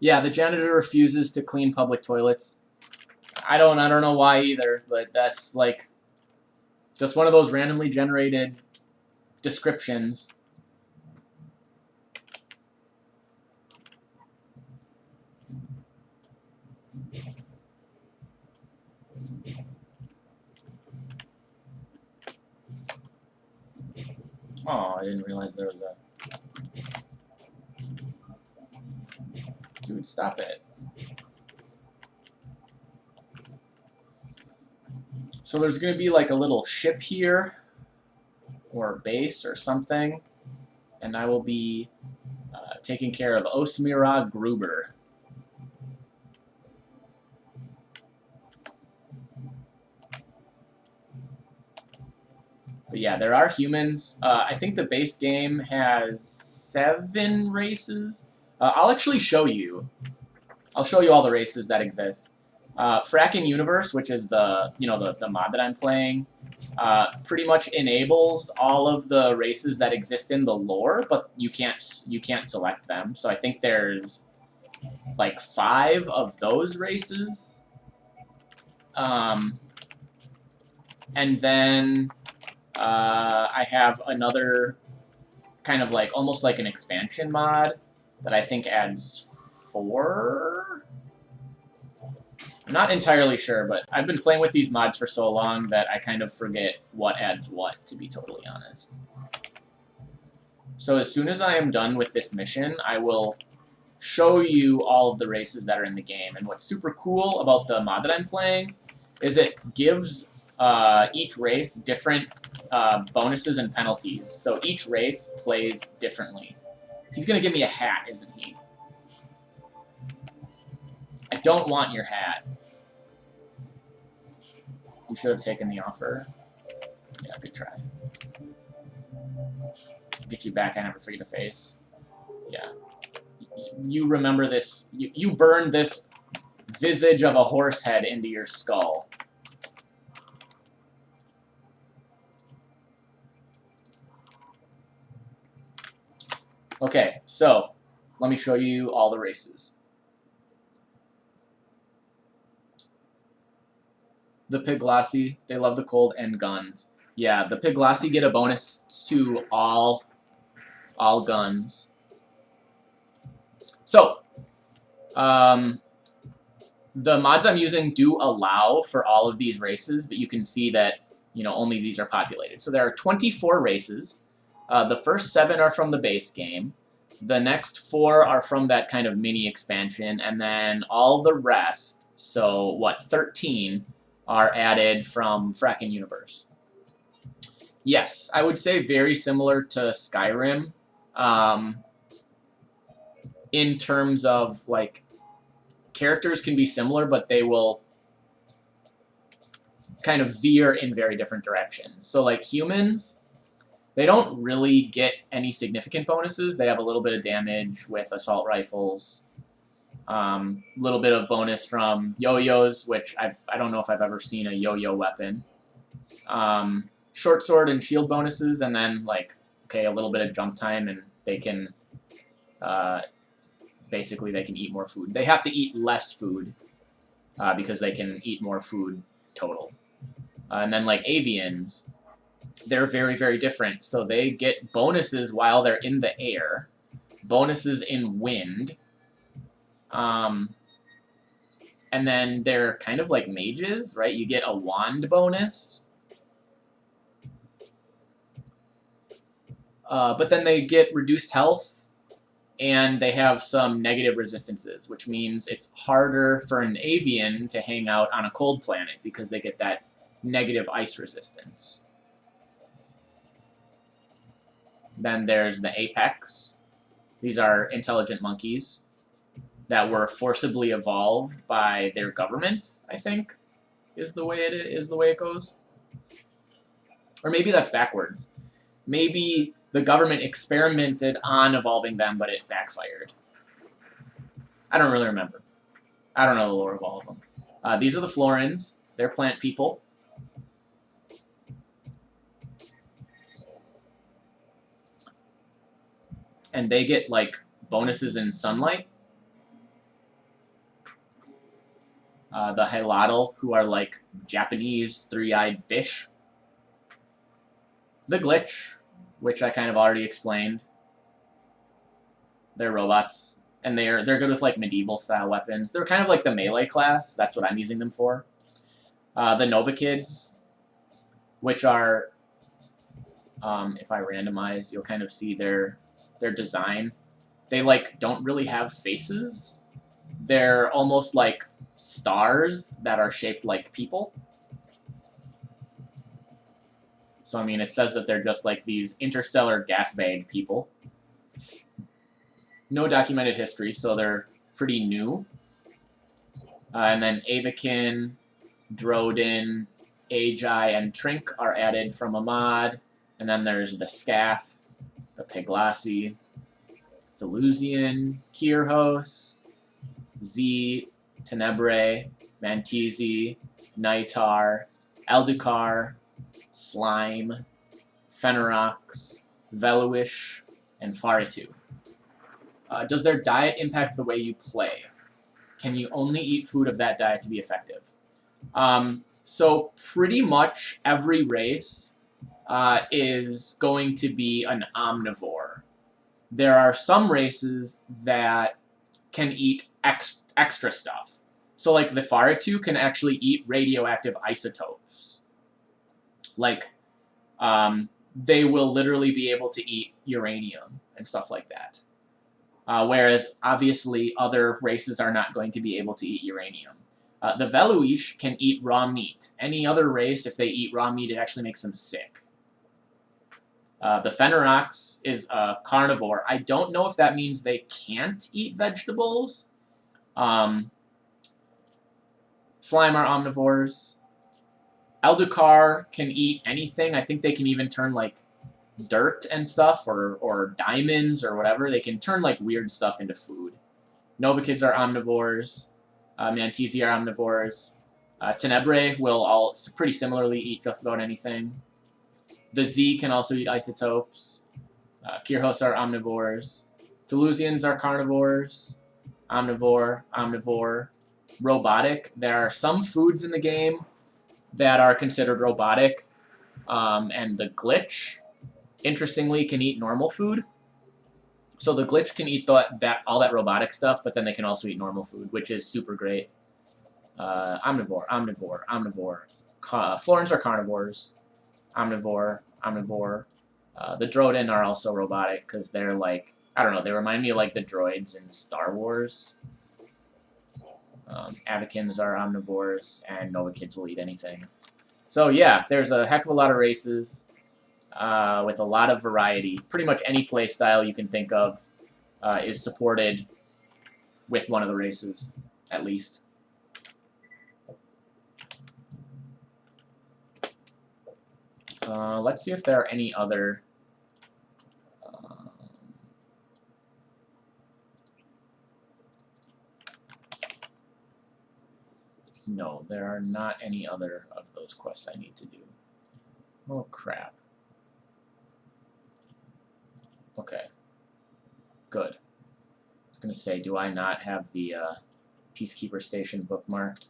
Yeah, the janitor refuses to clean public toilets. I don't know why either, but that's like just one of those randomly generated descriptions. Oh, I didn't realize there was a... Dude, stop it. So there's going to be like a little ship here, or base or something, and I will be taking care of Osmira Gruber. But yeah, there are humans. I think the base game has 7 races. I'll actually show you. I'll show you all the races that exist. Frackin Universe, which is the mod that I'm playing, pretty much enables all of the races that exist in the lore, but you can't select them. So I think there's like 5 of those races. And then I have another kind of like almost like an expansion mod that I think adds 4. I'm not entirely sure, but I've been playing with these mods for so long that I kind of forget what adds what, to be totally honest. So as soon as I am done with this mission, I will show you all of the races that are in the game. And what's super cool about the mod that I'm playing is it gives each race different bonuses and penalties. So each race plays differently. He's going to give me a hat, isn't he? I don't want your hat. You should have taken the offer. Yeah, good try. Get you back, I never forget a face. Yeah. You remember this. You burned this visage of a horse head into your skull. Okay, so let me show you all the races. The Pyglassi, they love the cold and guns. Yeah, the Piglassi get a bonus to all guns. So, the mods I'm using do allow for all of these races, but you can see that, you know, only these are populated. So there are 24 races. The first 7 are from the base game. The next 4 are from that kind of mini expansion, and then all the rest, so what, 13, are added from Frackin Universe. Yes, I would say very similar to Skyrim, in terms of, like, characters can be similar, but they will kind of veer in very different directions. So, like, humans, they don't really get any significant bonuses. They have a little bit of damage with assault rifles, little bit of bonus from yo-yos, which I don't know if I've ever seen a yo-yo weapon. Short sword and shield bonuses, and then, like, okay, a little bit of jump time, and they can, basically, they can eat more food. They have to eat less food, because they can eat more food total. And then, like, avians, they're very, very different. So they get bonuses while they're in the air, bonuses in wind, and then they're kind of like mages, right? You get a wand bonus. But then they get reduced health, and they have some negative resistances, which means it's harder for an avian to hang out on a cold planet because they get that negative ice resistance. Then there's the apex. These are intelligent monkeys that were forcibly evolved by their government, I think, is the way it goes. Or maybe that's backwards. Maybe the government experimented on evolving them, but it backfired. I don't really remember. I don't know the lore of all of them. These are the Florins. They're plant people. And they get, like, bonuses in sunlight. The Hylatl, who are, like, Japanese three-eyed fish. The Glitch, which I kind of already explained. They're robots. And they're good with, like, medieval-style weapons. They're kind of like the melee class. That's what I'm using them for. The Nova Kids, which are, if I randomize, you'll kind of see their design. They, like, don't really have faces. They're almost like stars that are shaped like people. So, I mean, it says that they're just like these interstellar gas bag people. No documented history, so they're pretty new. And then Avakin, Drodin, Agi, and Trink are added from a mod. And then there's the Scath, the Piglassi, Thelusian, Kirhos, Z, Tenebrae, Mantizi, Naitar, Aldukar, Slime, Fenorox, Veluish, and Faritu. Does their diet impact the way you play? Can you only eat food of that diet to be effective? So pretty much every race is going to be an omnivore. There are some races that can eat extra stuff. So, like, the Faritu can actually eat radioactive isotopes. Like, they will literally be able to eat uranium and stuff like that. Whereas, obviously, other races are not going to be able to eat uranium. The Veluish can eat raw meat. Any other race, if they eat raw meat, it actually makes them sick. The Fenorox is a carnivore. I don't know if that means they can't eat vegetables. Slime are omnivores. Aldukar can eat anything. I think they can even turn, like, dirt and stuff, or diamonds or whatever. They can turn, like, weird stuff into food. Nova Kids are omnivores. Mantizi are omnivores. Tenebrae will all pretty similarly eat just about anything. The Z can also eat isotopes. Kirhos are omnivores. Thelusians are carnivores. Omnivore, omnivore. Robotic. There are some foods in the game that are considered robotic. And the glitch, interestingly, can eat normal food. So the glitch can eat all that robotic stuff, but then they can also eat normal food, which is super great. Omnivore, omnivore, omnivore. Florins are carnivores. Omnivore, omnivore. The Droden are also robotic because they're like, I don't know, they remind me of like the droids in Star Wars. Avakins are omnivores, and Nova Kids will eat anything. So yeah, there's a heck of a lot of races with a lot of variety. Pretty much any play style you can think of is supported with one of the races, at least. Let's see if there are any other... no, there are not any other of those quests I need to do. Oh, crap. Okay. Good. I was going to say, do I not have the Peacekeeper station bookmarked?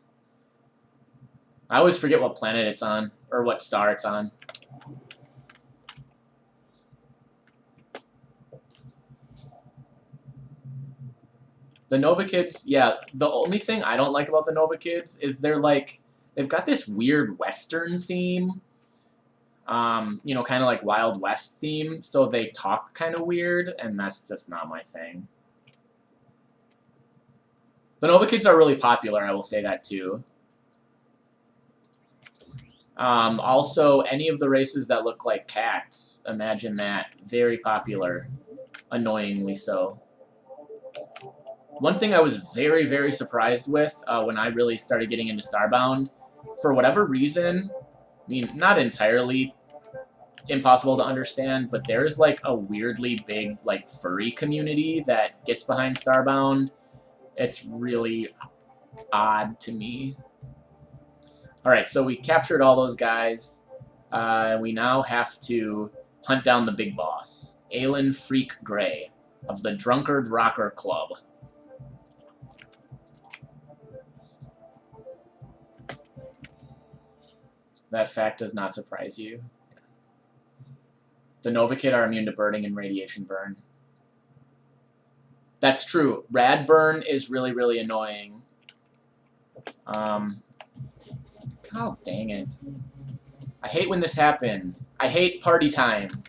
I always forget what planet it's on, or what star it's on. The Nova Kids, yeah, the only thing I don't like about the Nova Kids is they've got this weird Western theme. You know, kind of like Wild West theme, so they talk kind of weird, and that's just not my thing. The Nova Kids are really popular, I will say that too. Also, any of the races that look like cats, imagine that. Very popular. Annoyingly so. One thing I was very, very surprised with when I really started getting into Starbound, for whatever reason, I mean, not entirely impossible to understand, but there's like a weirdly big like furry community that gets behind Starbound. It's really odd to me. Alright, so we captured all those guys. We now have to hunt down the big boss, Aelin Freak Grey of the Drunkard Rocker Club. That fact does not surprise you. The Nova Kid are immune to burning and radiation burn. That's true. Rad burn is really, really annoying. God dang it. I hate when this happens. I hate party time.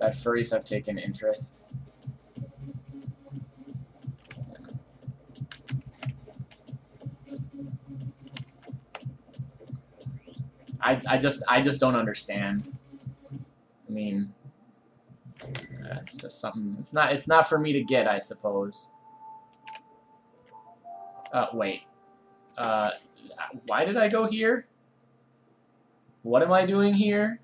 That furries have taken interest. I just don't understand. I mean, it's just something. It's not for me to get, I suppose. Wait. Why did I go here? What am I doing here?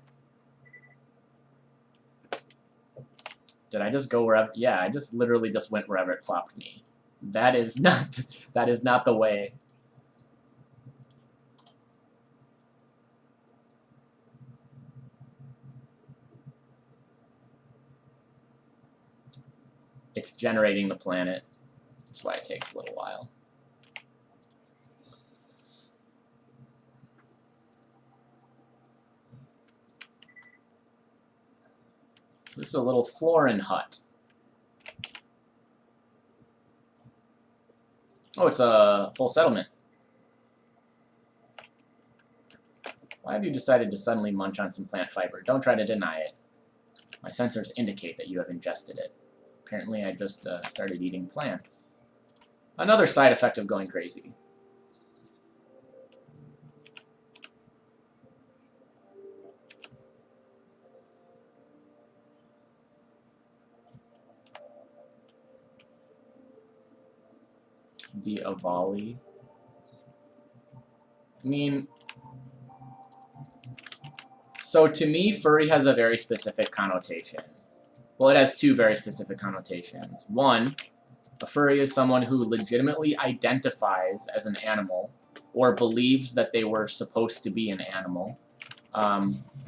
Did I just go wherever? Yeah, I just literally just went wherever it plopped me. That is not the way. It's generating the planet. That's why it takes a little while. So this is a little Florin hut. Oh, it's a whole settlement. Why have you decided to suddenly munch on some plant fiber? Don't try to deny it. My sensors indicate that you have ingested it. Apparently I just started eating plants. Another side effect of going crazy. The Avali. I mean, so to me, furry has a very specific connotation. Well, it has two very specific connotations. One, a furry is someone who legitimately identifies as an animal or believes that they were supposed to be an animal.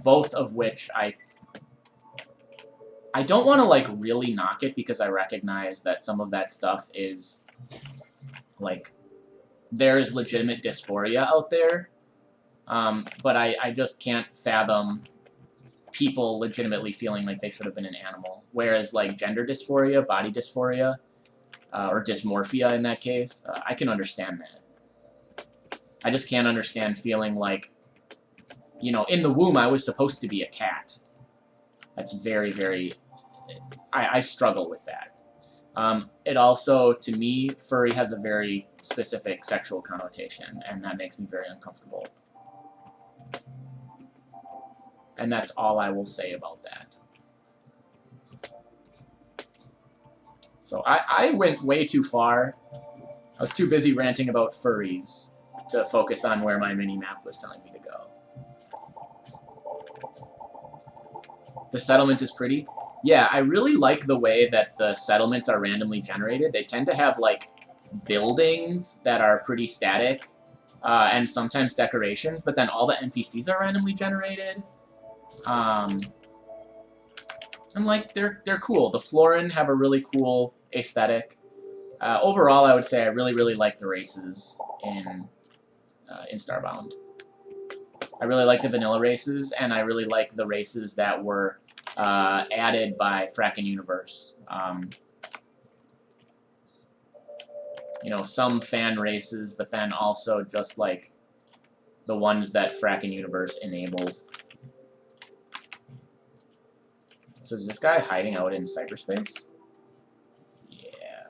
Both of which I I don't want to like really knock it because I recognize that some of that stuff is like there is legitimate dysphoria out there, but I just can't fathom people legitimately feeling like they should have been an animal. Whereas like gender dysphoria, body dysphoria, or dysmorphia in that case, I can understand that. I just can't understand feeling like, you know, in the womb I was supposed to be a cat. That's very, very... I struggle with that. It also, to me, furry has a very specific sexual connotation, and that makes me very uncomfortable. And that's all I will say about that. So I went way too far. I was too busy ranting about furries to focus on where my mini-map was telling me to go. The settlement is pretty. Yeah, I really like the way that the settlements are randomly generated. They tend to have, like, buildings that are pretty static, and sometimes decorations, but then all the NPCs are randomly generated. And, like, they're cool. The Florin have a really cool aesthetic. Overall, I would say I really, really like the races in Starbound. I really like the vanilla races, and I really like the races that were added by Frackin Universe. You know, some fan races, but then also just like the ones that Frackin Universe enabled. So is this guy hiding out in cyberspace? Yeah.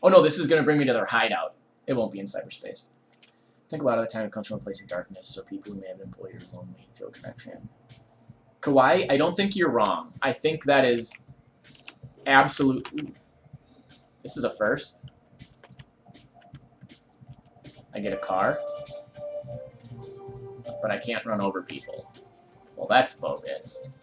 Oh no, this is going to bring me to their hideout. It won't be in cyberspace. I think a lot of the time it comes from a place of darkness, so people who may have been employers lonely feel connection. Kawaii, I don't think you're wrong. I think that is absolutely... This is a first. I get a car. But I can't run over people. Well, that's bogus.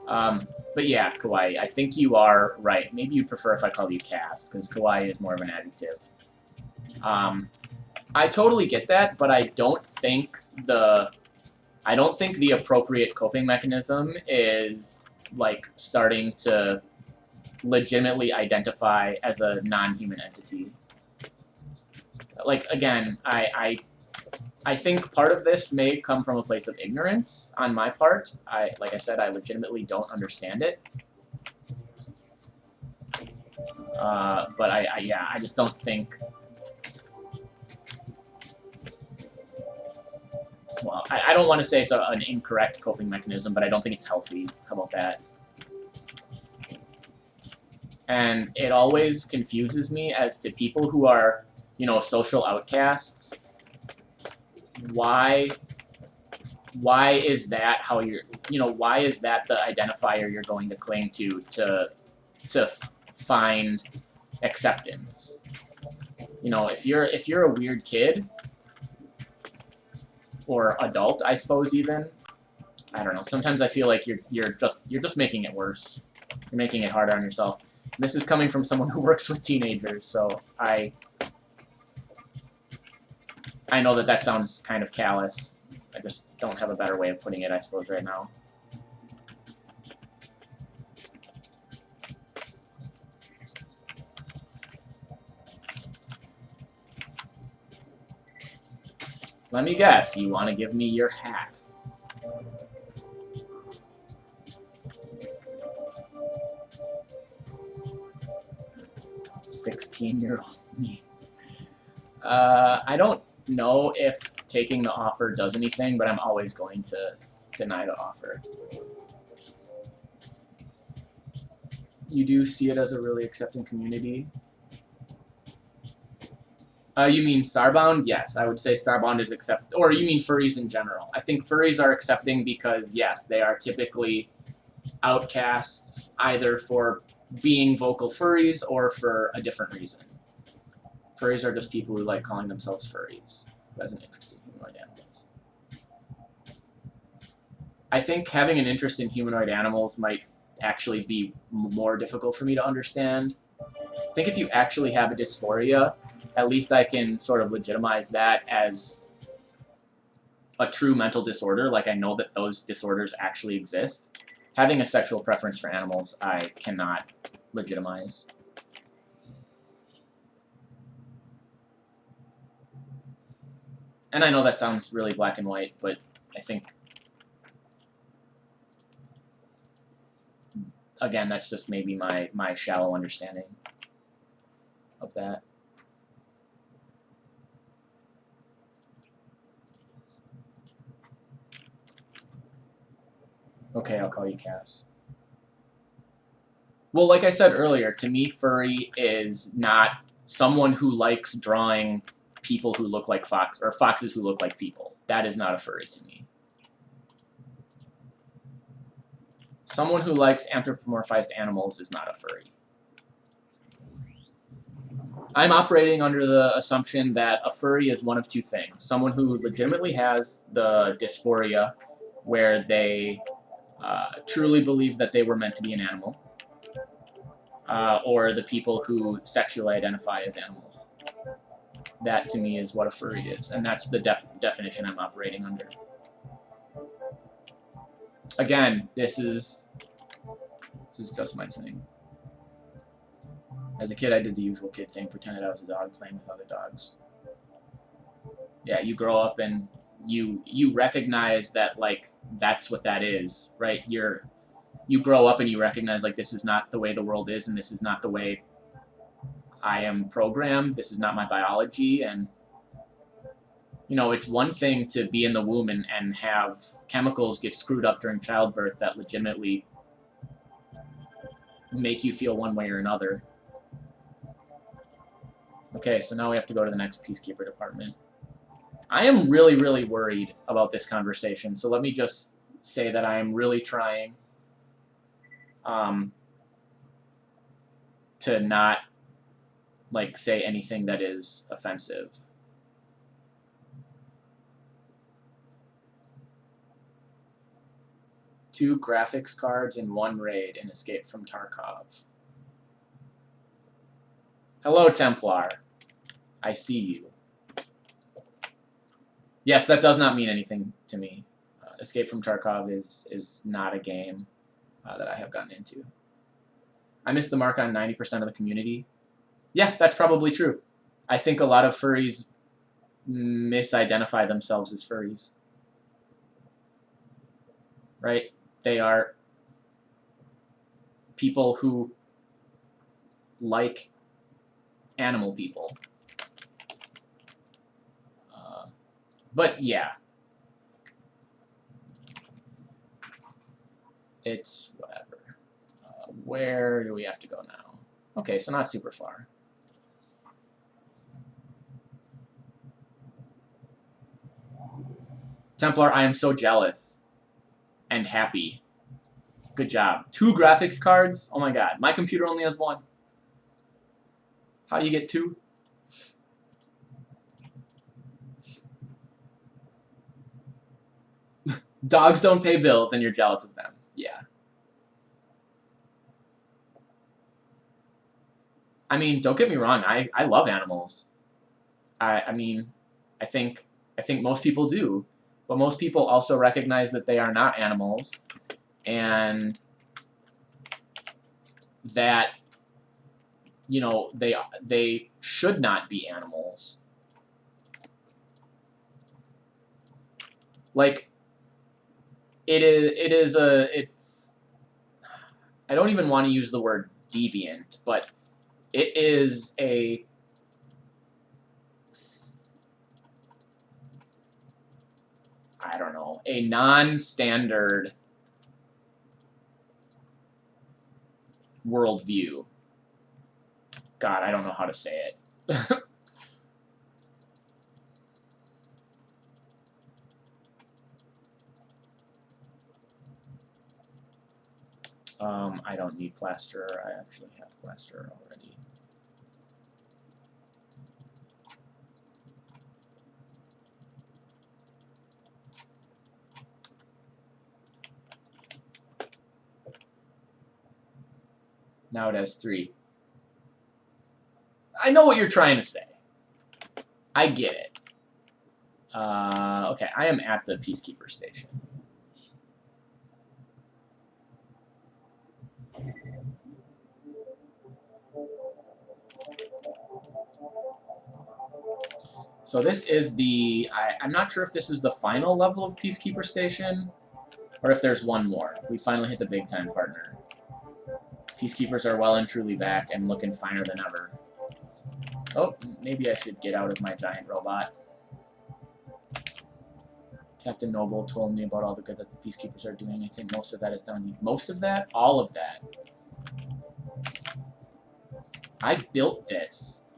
But yeah, Kawaii, I think you are right. Maybe you'd prefer if I called you Cass, because Kawaii is more of an adjective. I totally get that, but I don't think the appropriate coping mechanism is, like, starting to legitimately identify as a non-human entity. Like, again, I think part of this may come from a place of ignorance on my part. Like I said, I legitimately don't understand it. But I just don't think... Well, I don't want to say it's an incorrect coping mechanism, but I don't think it's healthy. How about that? And it always confuses me as to people who are, you know, social outcasts. Why is that how you're, you know, why is that the identifier you're going to cling to find acceptance? You know, if you're a weird kid, or adult, I suppose, even. I don't know. Sometimes I feel like you're just making it worse. You're making it harder on yourself. And this is coming from someone who works with teenagers, so I know that sounds kind of callous. I just don't have a better way of putting it, I suppose, right now. Let me guess, you want to give me your hat. "16-year-old me." I don't know if taking the offer does anything, but I'm always going to deny the offer. You do see it as a really accepting community? You mean Starbound? Yes, I would say Starbound is accept. Or you mean furries in general? I think furries are accepting because, yes, they are typically outcasts either for being vocal furries or for a different reason. Furries are just people who like calling themselves furries, who has an interest in humanoid animals. I think having an interest in humanoid animals might actually be more difficult for me to understand. I think if you actually have a dysphoria, at least I can sort of legitimize that as a true mental disorder. Like, I know that those disorders actually exist. Having a sexual preference for animals, I cannot legitimize. And I know that sounds really black and white, but I think, again, that's just maybe my shallow understanding of that. Okay, I'll call you Cass. Well, like I said earlier, to me, furry is not someone who likes drawing people who look like fox, or foxes who look like people. That is not a furry to me. Someone who likes anthropomorphized animals is not a furry. I'm operating under the assumption that a furry is one of two things. Someone who legitimately has the dysphoria, where they truly believe that they were meant to be an animal, or the people who sexually identify as animals. That, to me, is what a furry is, and that's the definition I'm operating under. Again, this is just my thing. As a kid, I did the usual kid thing, pretended I was a dog playing with other dogs. Yeah, you grow up and you recognize that, like, that's what that is, right? You grow up and you recognize, like, this is not the way the world is, and this is not the way I am programmed. This is not my biology, and you know, it's one thing to be in the womb and have chemicals get screwed up during childbirth that legitimately make you feel one way or another. Okay, so now we have to go to the next Peacekeeper department. I am really, really worried about this conversation, so let me just say that I am really trying to not, like, say anything that is offensive. Two graphics cards in one raid in Escape from Tarkov. Hello, Templar. I see you. Yes, that does not mean anything to me. Escape from Tarkov is not a game that I have gotten into. I missed the mark on 90% of the community. Yeah, that's probably true. I think a lot of furries misidentify themselves as furries. Right? They are people who like animal people. But yeah. It's whatever. Where do we have to go now? Okay, so not super far. Templar, I am so jealous and happy. Good job. 2 graphics cards? Oh my god. My computer only has 1. How do you get 2? Dogs don't pay bills and you're jealous of them. Yeah. I mean, don't get me wrong. I love animals. I mean, I think most people do. But most people also recognize that they are not animals and that, you know, they should not be animals. Like, it's I don't even want to use the word deviant, but it is a I don't know, a non-standard worldview. God, I don't know how to say it. I don't need plaster. I actually have plaster already. Now it has 3. I know what you're trying to say. I get it. Okay, I am at the Peacekeeper station. So this is the... I'm not sure if this is the final level of Peacekeeper Station, or if there's one more. We finally hit the big time, partner. Peacekeepers are well and truly back and looking finer than ever. Oh, maybe I should get out of my giant robot. Captain Noble told me about all the good that the Peacekeepers are doing. I think most of that is done. Most of that? All of that. I built this.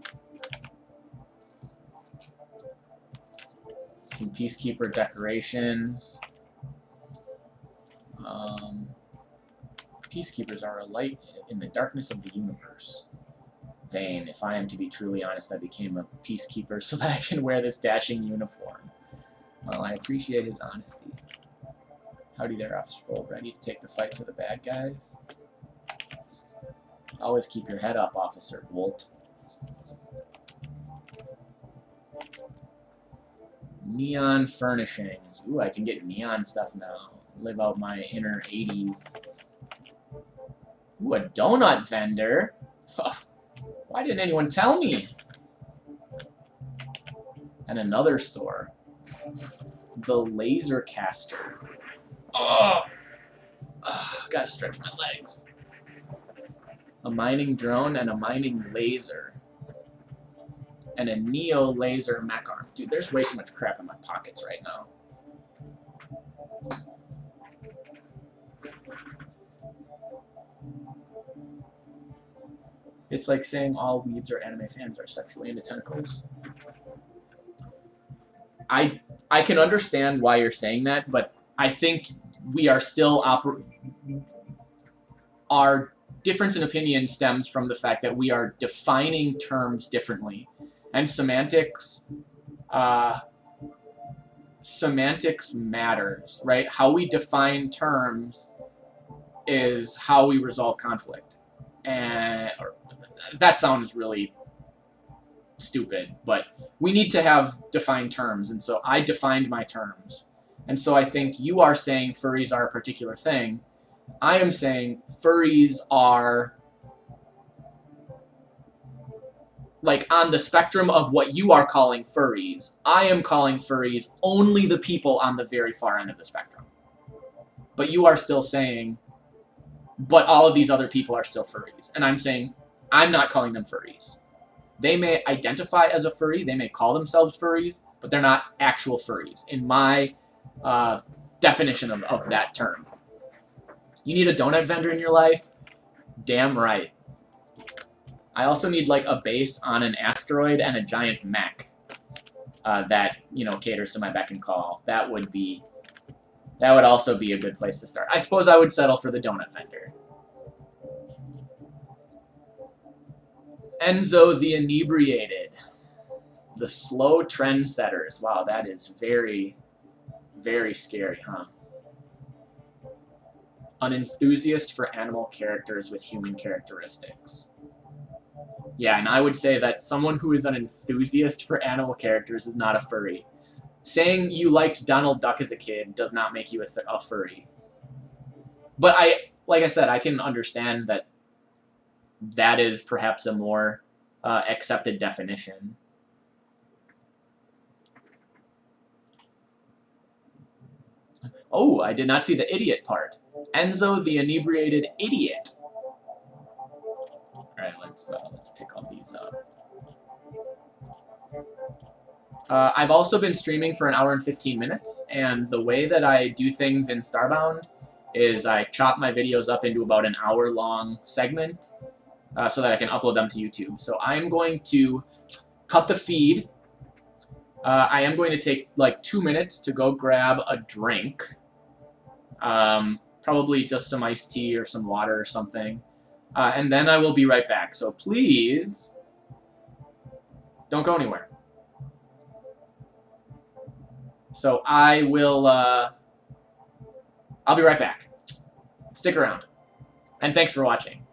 Some Peacekeeper decorations. Peacekeepers are a light in the darkness of the universe. Vain. If I am to be truly honest, I became a Peacekeeper so that I can wear this dashing uniform. Well, I appreciate his honesty. Howdy there, Officer Gold. Ready to take the fight to the bad guys? Always keep your head up, Officer Bolt. Neon furnishings. Ooh, I can get neon stuff now. Live out my inner 80s. Ooh, a donut vendor? Why didn't anyone tell me? And another store. The laser caster. Oh! Gotta stretch my legs. A mining drone and a mining laser. And a Neo laser mech arm. Dude, there's way too much crap in my pockets right now. It's like saying all weebs or anime fans are sexually into tentacles. I can understand why you're saying that, but I think we are still our difference in opinion stems from the fact that we are defining terms differently, and semantics matters, right? How we define terms is how we resolve conflict, and that sounds really stupid, but we need to have defined terms, and so I defined my terms. And so I think you are saying furries are a particular thing. I am saying furries are like on the spectrum of what you are calling furries. I am calling furries only the people on the very far end of the spectrum. But you are still saying, but all of these other people are still furries. And I'm saying, I'm not calling them furries. They may identify as a furry, they may call themselves furries, but they're not actual furries, in my definition of that term. You need a donut vendor in your life? Damn right. I also need like a base on an asteroid and a giant mech that, you know, caters to my beck and call. That would also be a good place to start. I suppose I would settle for the donut vendor. Enzo the Inebriated. The slow trendsetters. Wow, that is very, very scary, huh? An enthusiast for animal characters with human characteristics. Yeah, and I would say that someone who is an enthusiast for animal characters is not a furry. Saying you liked Donald Duck as a kid does not make you a furry. But like I said, I can understand that that is perhaps a more accepted definition. Oh, I did not see the idiot part. Enzo the Inebriated Idiot. Alright, let's pick all these up. I've also been streaming for 1 hour and 15 minutes, and the way that I do things in Starbound is I chop my videos up into about an hour-long segment so that I can upload them to YouTube. So I'm going to cut the feed. I am going to take like 2 minutes to go grab a drink. Probably just some iced tea or some water or something. And then I will be right back. So please, don't go anywhere. So I will, I'll be right back. Stick around. And thanks for watching.